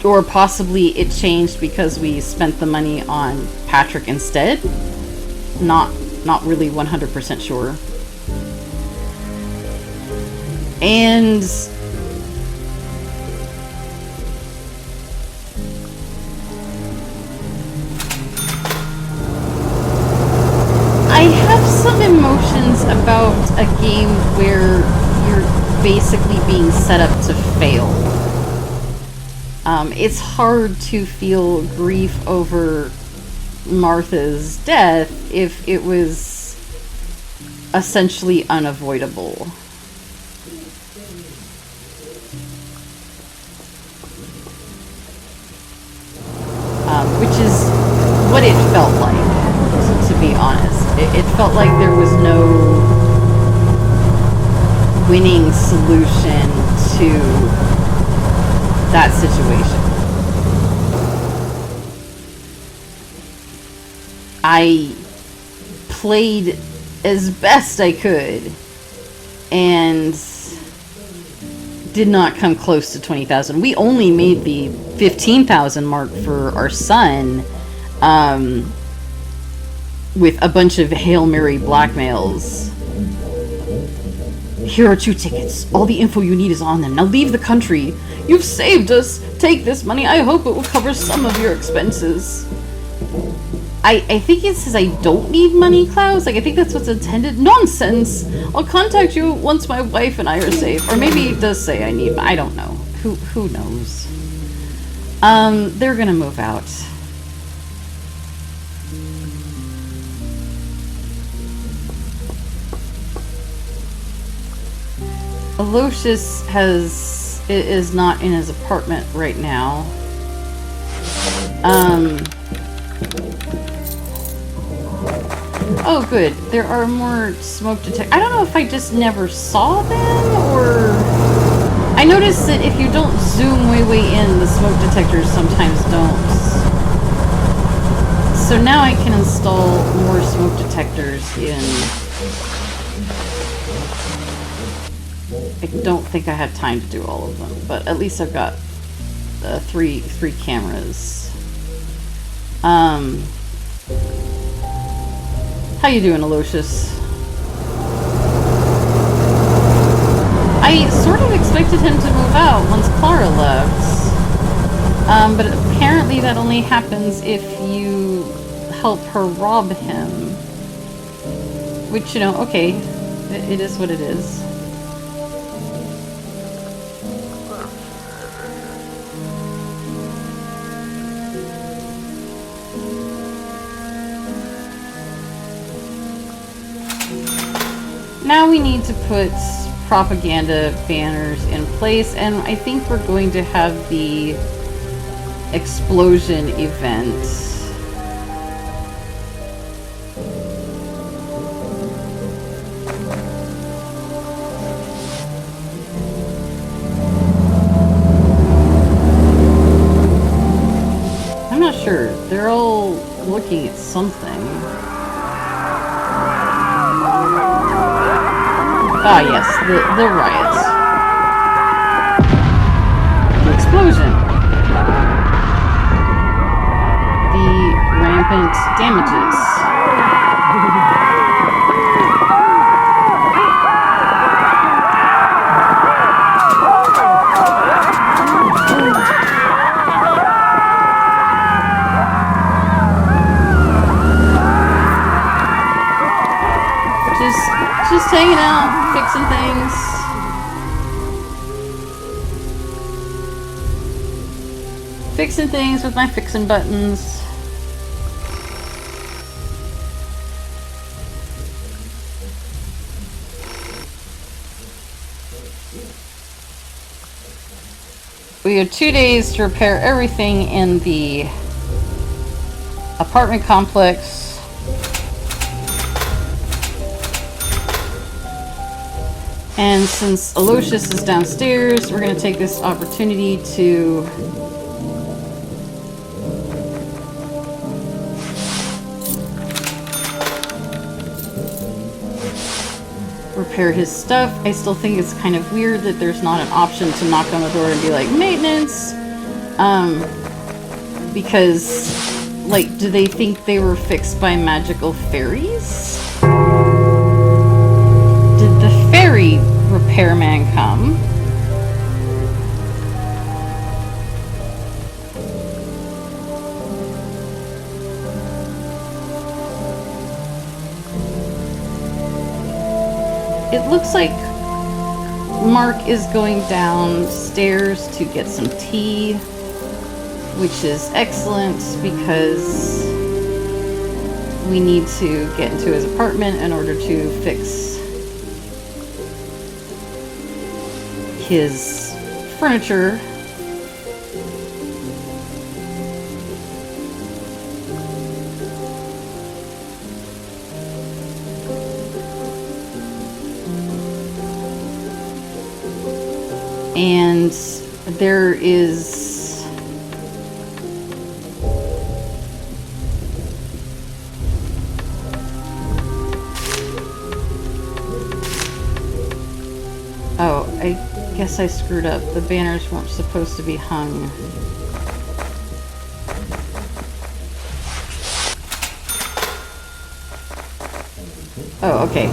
Or possibly it changed because we spent the money on Patrick instead. Not really 100% sure. And I have some emotions about a game where you're basically being set up to fail. It's hard to feel grief over Martha's death if it was essentially unavoidable. Which is what it felt like, to be honest. It felt like there was no winning solution to that situation. I played as best I could and did not come close to 20,000. We only made the 15,000 mark for our son, with a bunch of Hail Mary blackmails. Here are 2 tickets. All the info you need is on them. Now leave the country. You've saved us. Take this money. I hope it will cover some of your expenses. I think it says I don't need money, Klaus. Like, I think that's what's intended. Nonsense! I'll contact you once my wife and I are safe. Or maybe it does say I need... I don't know. Who knows? They're gonna move out. Aloysius is not in his apartment right now. Oh, good. There are more smoke detectors. I don't know if I just never saw them, or... I noticed that if you don't zoom way in, the smoke detectors sometimes don't So now I can install more smoke detectors in... I don't think I had time to do all of them, but at least I've got three cameras. How you doing, Aloysius? I sort of expected him to move out once Clara left. But apparently that only happens if you help her rob him. Which, you know, okay, it is what it is. Now we need to put propaganda banners in place, and I think we're going to have the explosion event. I'm not sure. They're all looking at something. Ah, yes, the riot. The explosion. The rampant damages. Just hanging out, fixing things. Fixing things with my fixing buttons. We have 2 days to repair everything in the apartment complex. And since Aloysius is downstairs, we're going to take this opportunity to repair his stuff. I still think it's kind of weird that there's not an option to knock on the door and be like, maintenance. Because, like, do they think they were fixed by magical fairies? Did the fairy repairman come? It looks like Mark is going downstairs to get some tea, which is excellent because we need to get into his apartment in order to fix his furniture. And there is oh, I guess I screwed up. The banners weren't supposed to be hung. Oh, okay.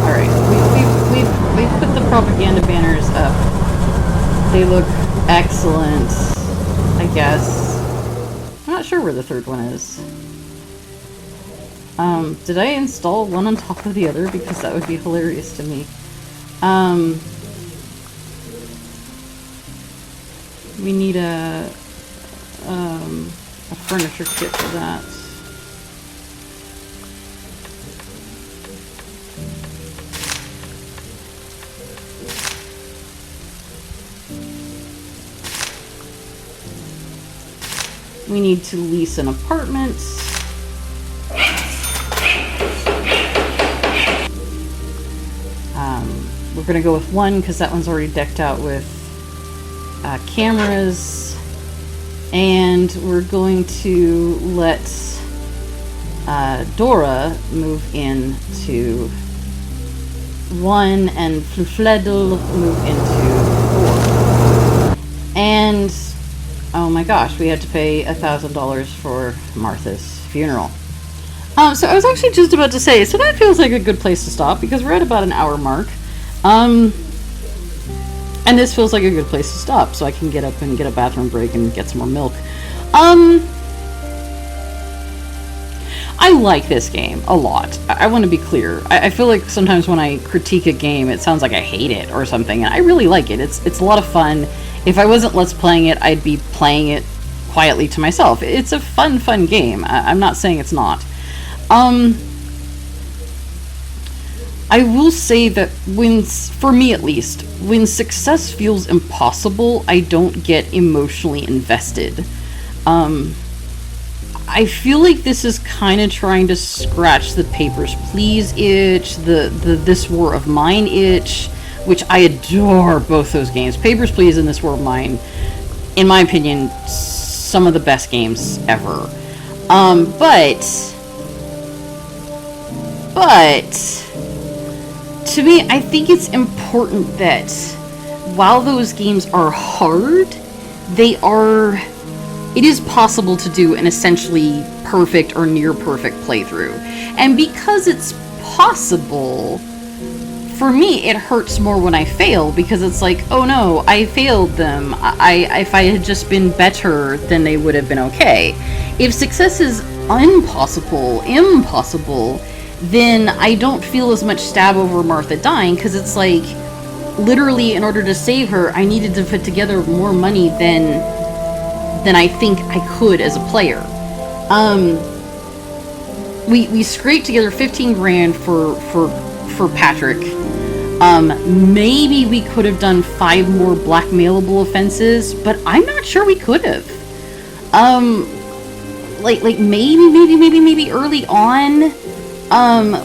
Alright. We've put the propaganda banners up. They look excellent, I guess. I'm not sure where the third one is. Did I install one on top of the other? Because that would be hilarious to me. We need a furniture kit for that. We need to lease an apartment. We're gonna go with one because that one's already decked out with cameras. And we're going to let Dora move into 1 and Flufledel move into 4. And oh my gosh, we had to pay $1,000 for Martha's funeral. So I was actually just about to say, so that feels like a good place to stop because we're at about an hour mark. And this feels like a good place to stop so I can get up and get a bathroom break and get some more milk. I like this game a lot. I want to be clear. I feel like sometimes when I critique a game, it sounds like I hate it or something, and I really like it. It's a lot of fun. If I wasn't Let's Playing it, I'd be playing it quietly to myself. It's a fun game. I'm not saying it's not. I will say that for me at least, when success feels impossible, I don't get emotionally invested. I feel like this is kind of trying to scratch the Papers, Please itch, the This War of Mine itch, which I adore both those games. Papers, Please and This War of Mine, in my opinion, some of the best games ever. But to me, I think it's important that while those games are hard, it is possible to do an essentially perfect or near perfect playthrough. And because it's possible, for me, it hurts more when I fail because it's like, oh no, I failed them. If I had just been better, then they would have been okay. If success is impossible, then I don't feel as much stab over Martha dying because it's like, literally, in order to save her, I needed to put together more money than I think I could as a player. We scraped together 15 grand for Patrick. Maybe we could have done 5 more blackmailable offenses, but I'm not sure we could have. Like maybe early on,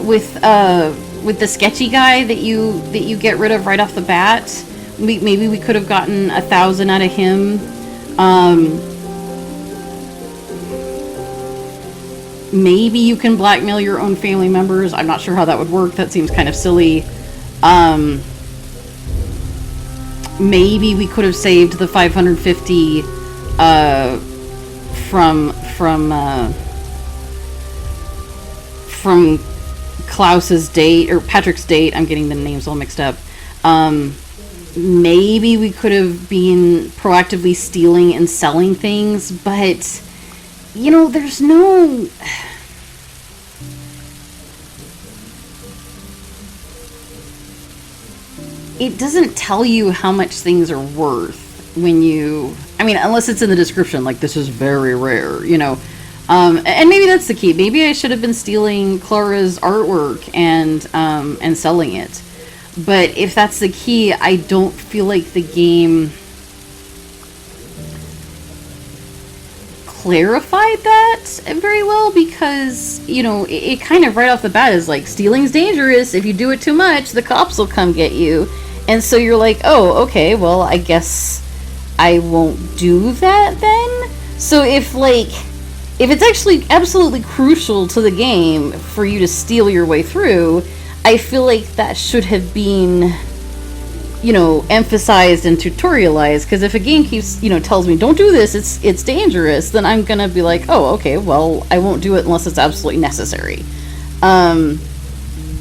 with the sketchy guy that you get rid of right off the bat, maybe we could have gotten 1,000 out of him. Maybe you can blackmail your own family members. I'm not sure how that would work. That seems kind of silly. Maybe we could have saved the 550 from Klaus's date, or Patrick's date. I'm getting the names all mixed up. Maybe we could have been proactively stealing and selling things, but there's no... It doesn't tell you how much things are worth when you... unless it's in the description, like, this is very rare, and maybe that's the key. Maybe I should have been stealing Clara's artwork and selling it. But if that's the key, I don't feel like the game clarified that very well because, it kind of right off the bat is like, stealing's dangerous. If you do it too much, the cops will come get you. And so you're like, oh, okay, well, I guess I won't do that then? So if it's actually absolutely crucial to the game for you to steal your way through, I feel like that should have been, emphasized and tutorialized, because if a game keeps, tells me, don't do this, it's dangerous, then I'm gonna be like, oh, okay, well, I won't do it unless it's absolutely necessary.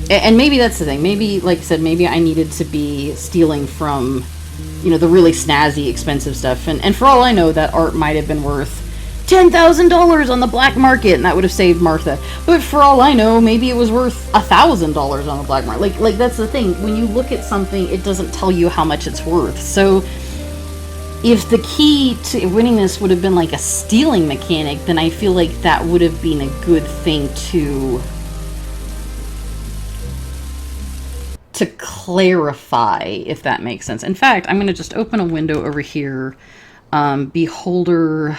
And maybe that's the thing. Maybe, like I said, maybe I needed to be stealing from, the really snazzy, expensive stuff. And for all I know, that art might have been worth $10,000 on the black market, and that would have saved Martha. But for all I know, maybe it was worth $1,000 on the black market. Like that's the thing. When you look at something, it doesn't tell you how much it's worth. So if the key to winning this would have been like a stealing mechanic, then I feel like that would have been a good thing to clarify, if that makes sense. In fact, I'm going to just open a window over here. Beholder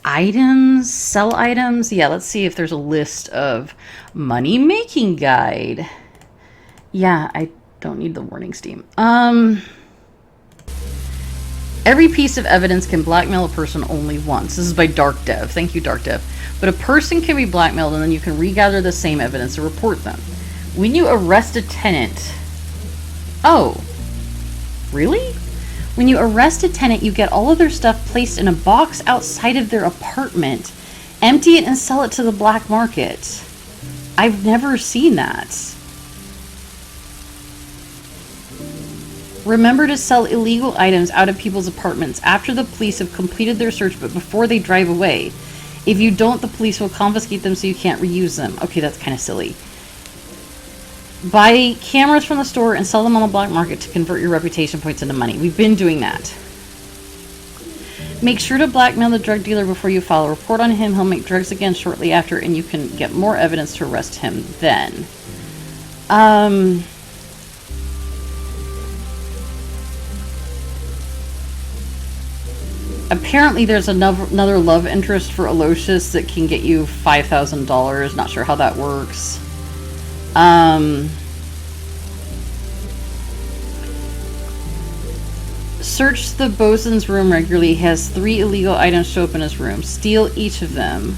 items, sell items. Yeah, let's see if there's a list of money making guide. Yeah, I don't need the warning steam. Every piece of evidence can blackmail a person only once. This is by Dark Dev. Thank you, Dark Dev. But a person can be blackmailed and then you can regather the same evidence and report them. When you arrest a tenant... Oh. Really? When you arrest a tenant, you get all of their stuff placed in a box outside of their apartment, empty it and sell it to the black market. I've never seen that. Remember to sell illegal items out of people's apartments after the police have completed their search, but before they drive away. If you don't, the police will confiscate them so you can't reuse them. Okay, that's kind of silly. Buy cameras from the store and sell them on the black market to convert your reputation points into money. We've been doing that. Make sure to blackmail the drug dealer before you file a report on him. He'll make drugs again shortly after, and you can get more evidence to arrest him then. Apparently there's another love interest for Aloysius that can get you $5,000. Not sure how that works. Search the bosun's room regularly. He has 3 illegal items show up in his room. Steal each of them.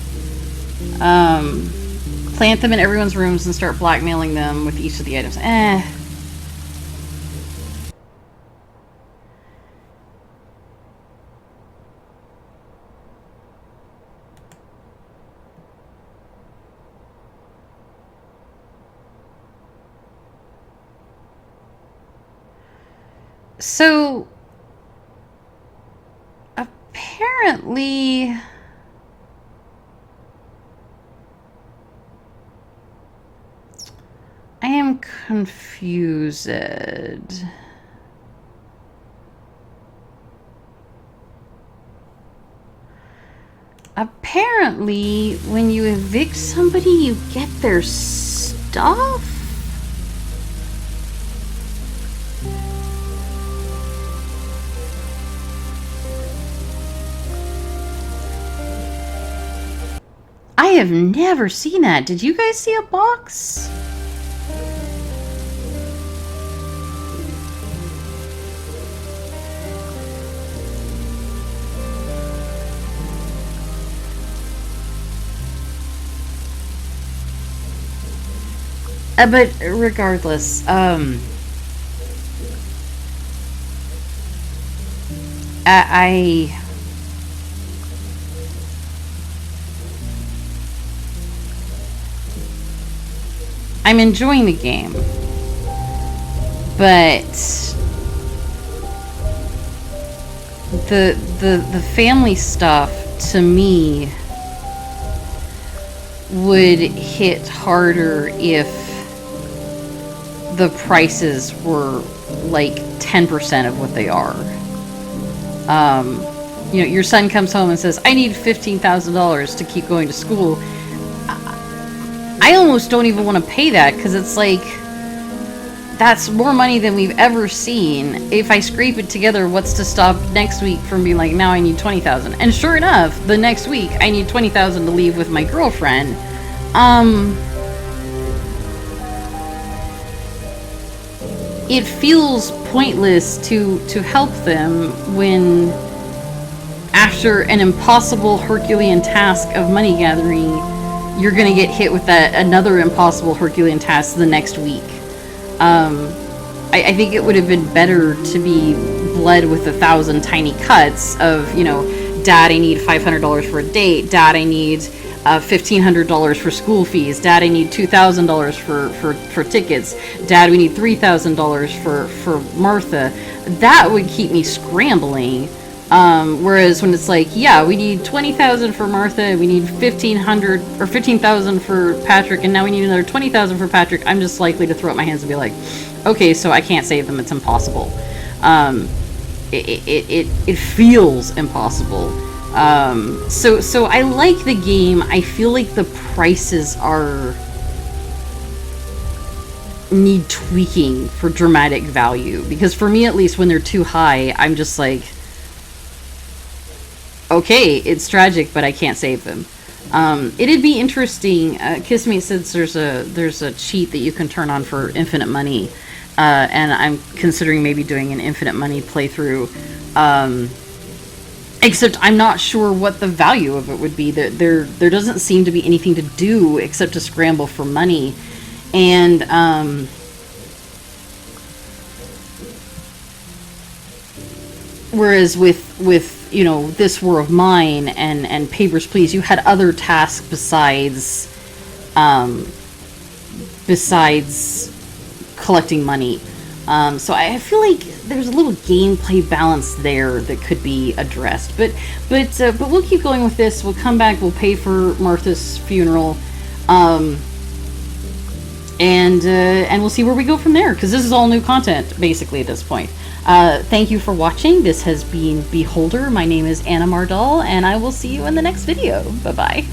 Plant them in everyone's rooms and start blackmailing them with each of the items. So, apparently, I am confused. Apparently, when you evict somebody, you get their stuff? I have never seen that. Did you guys see a box? But regardless, I'm enjoying the game, but the family stuff to me would hit harder if the prices were like 10% of what they are. You know, your son comes home and says, I need $15,000 to keep going to school. I almost don't even want to pay that, because it's like, that's more money than we've ever seen. If I scrape it together, what's to stop next week from being like, now I need $20,000? And sure enough, the next week, I need $20,000 to leave with my girlfriend. It feels pointless to help them when, after an impossible Herculean task of money gathering, you're going to get hit with another impossible Herculean task the next week. I think it would have been better to be bled with 1,000 tiny cuts of, you know, Dad, I need $500 for a date. Dad, I need $1,500 for school fees. Dad, I need $2,000 for tickets. Dad, we need $3,000 for Martha. That would keep me scrambling. Whereas when it's like, yeah, we need $20,000 for Martha, we need $1,500 or $15,000 for Patrick, and now we need another $20,000 for Patrick, I'm just likely to throw up my hands and be like, okay, so I can't save them. It's impossible. It feels impossible. So I like the game. I feel like the prices need tweaking for dramatic value, because for me at least, when they're too high, I'm just like, okay, it's tragic, but I can't save them. It'd be interesting. Kissmate says there's a cheat that you can turn on for infinite money, and I'm considering maybe doing an infinite money playthrough Except I'm not sure what the value of it would be. There doesn't seem to be anything to do except to scramble for money. And whereas with you know, This War of Mine and Papers, Please, you had other tasks besides collecting money. So I feel like there's a little gameplay balance there that could be addressed. But we'll keep going with this. We'll come back. We'll pay for Martha's funeral, and we'll see where we go from there. Because this is all new content basically at this point. Thank you for watching. This has been Beholder. My name is Anna Mardal, and I will see you in the next video. Bye bye.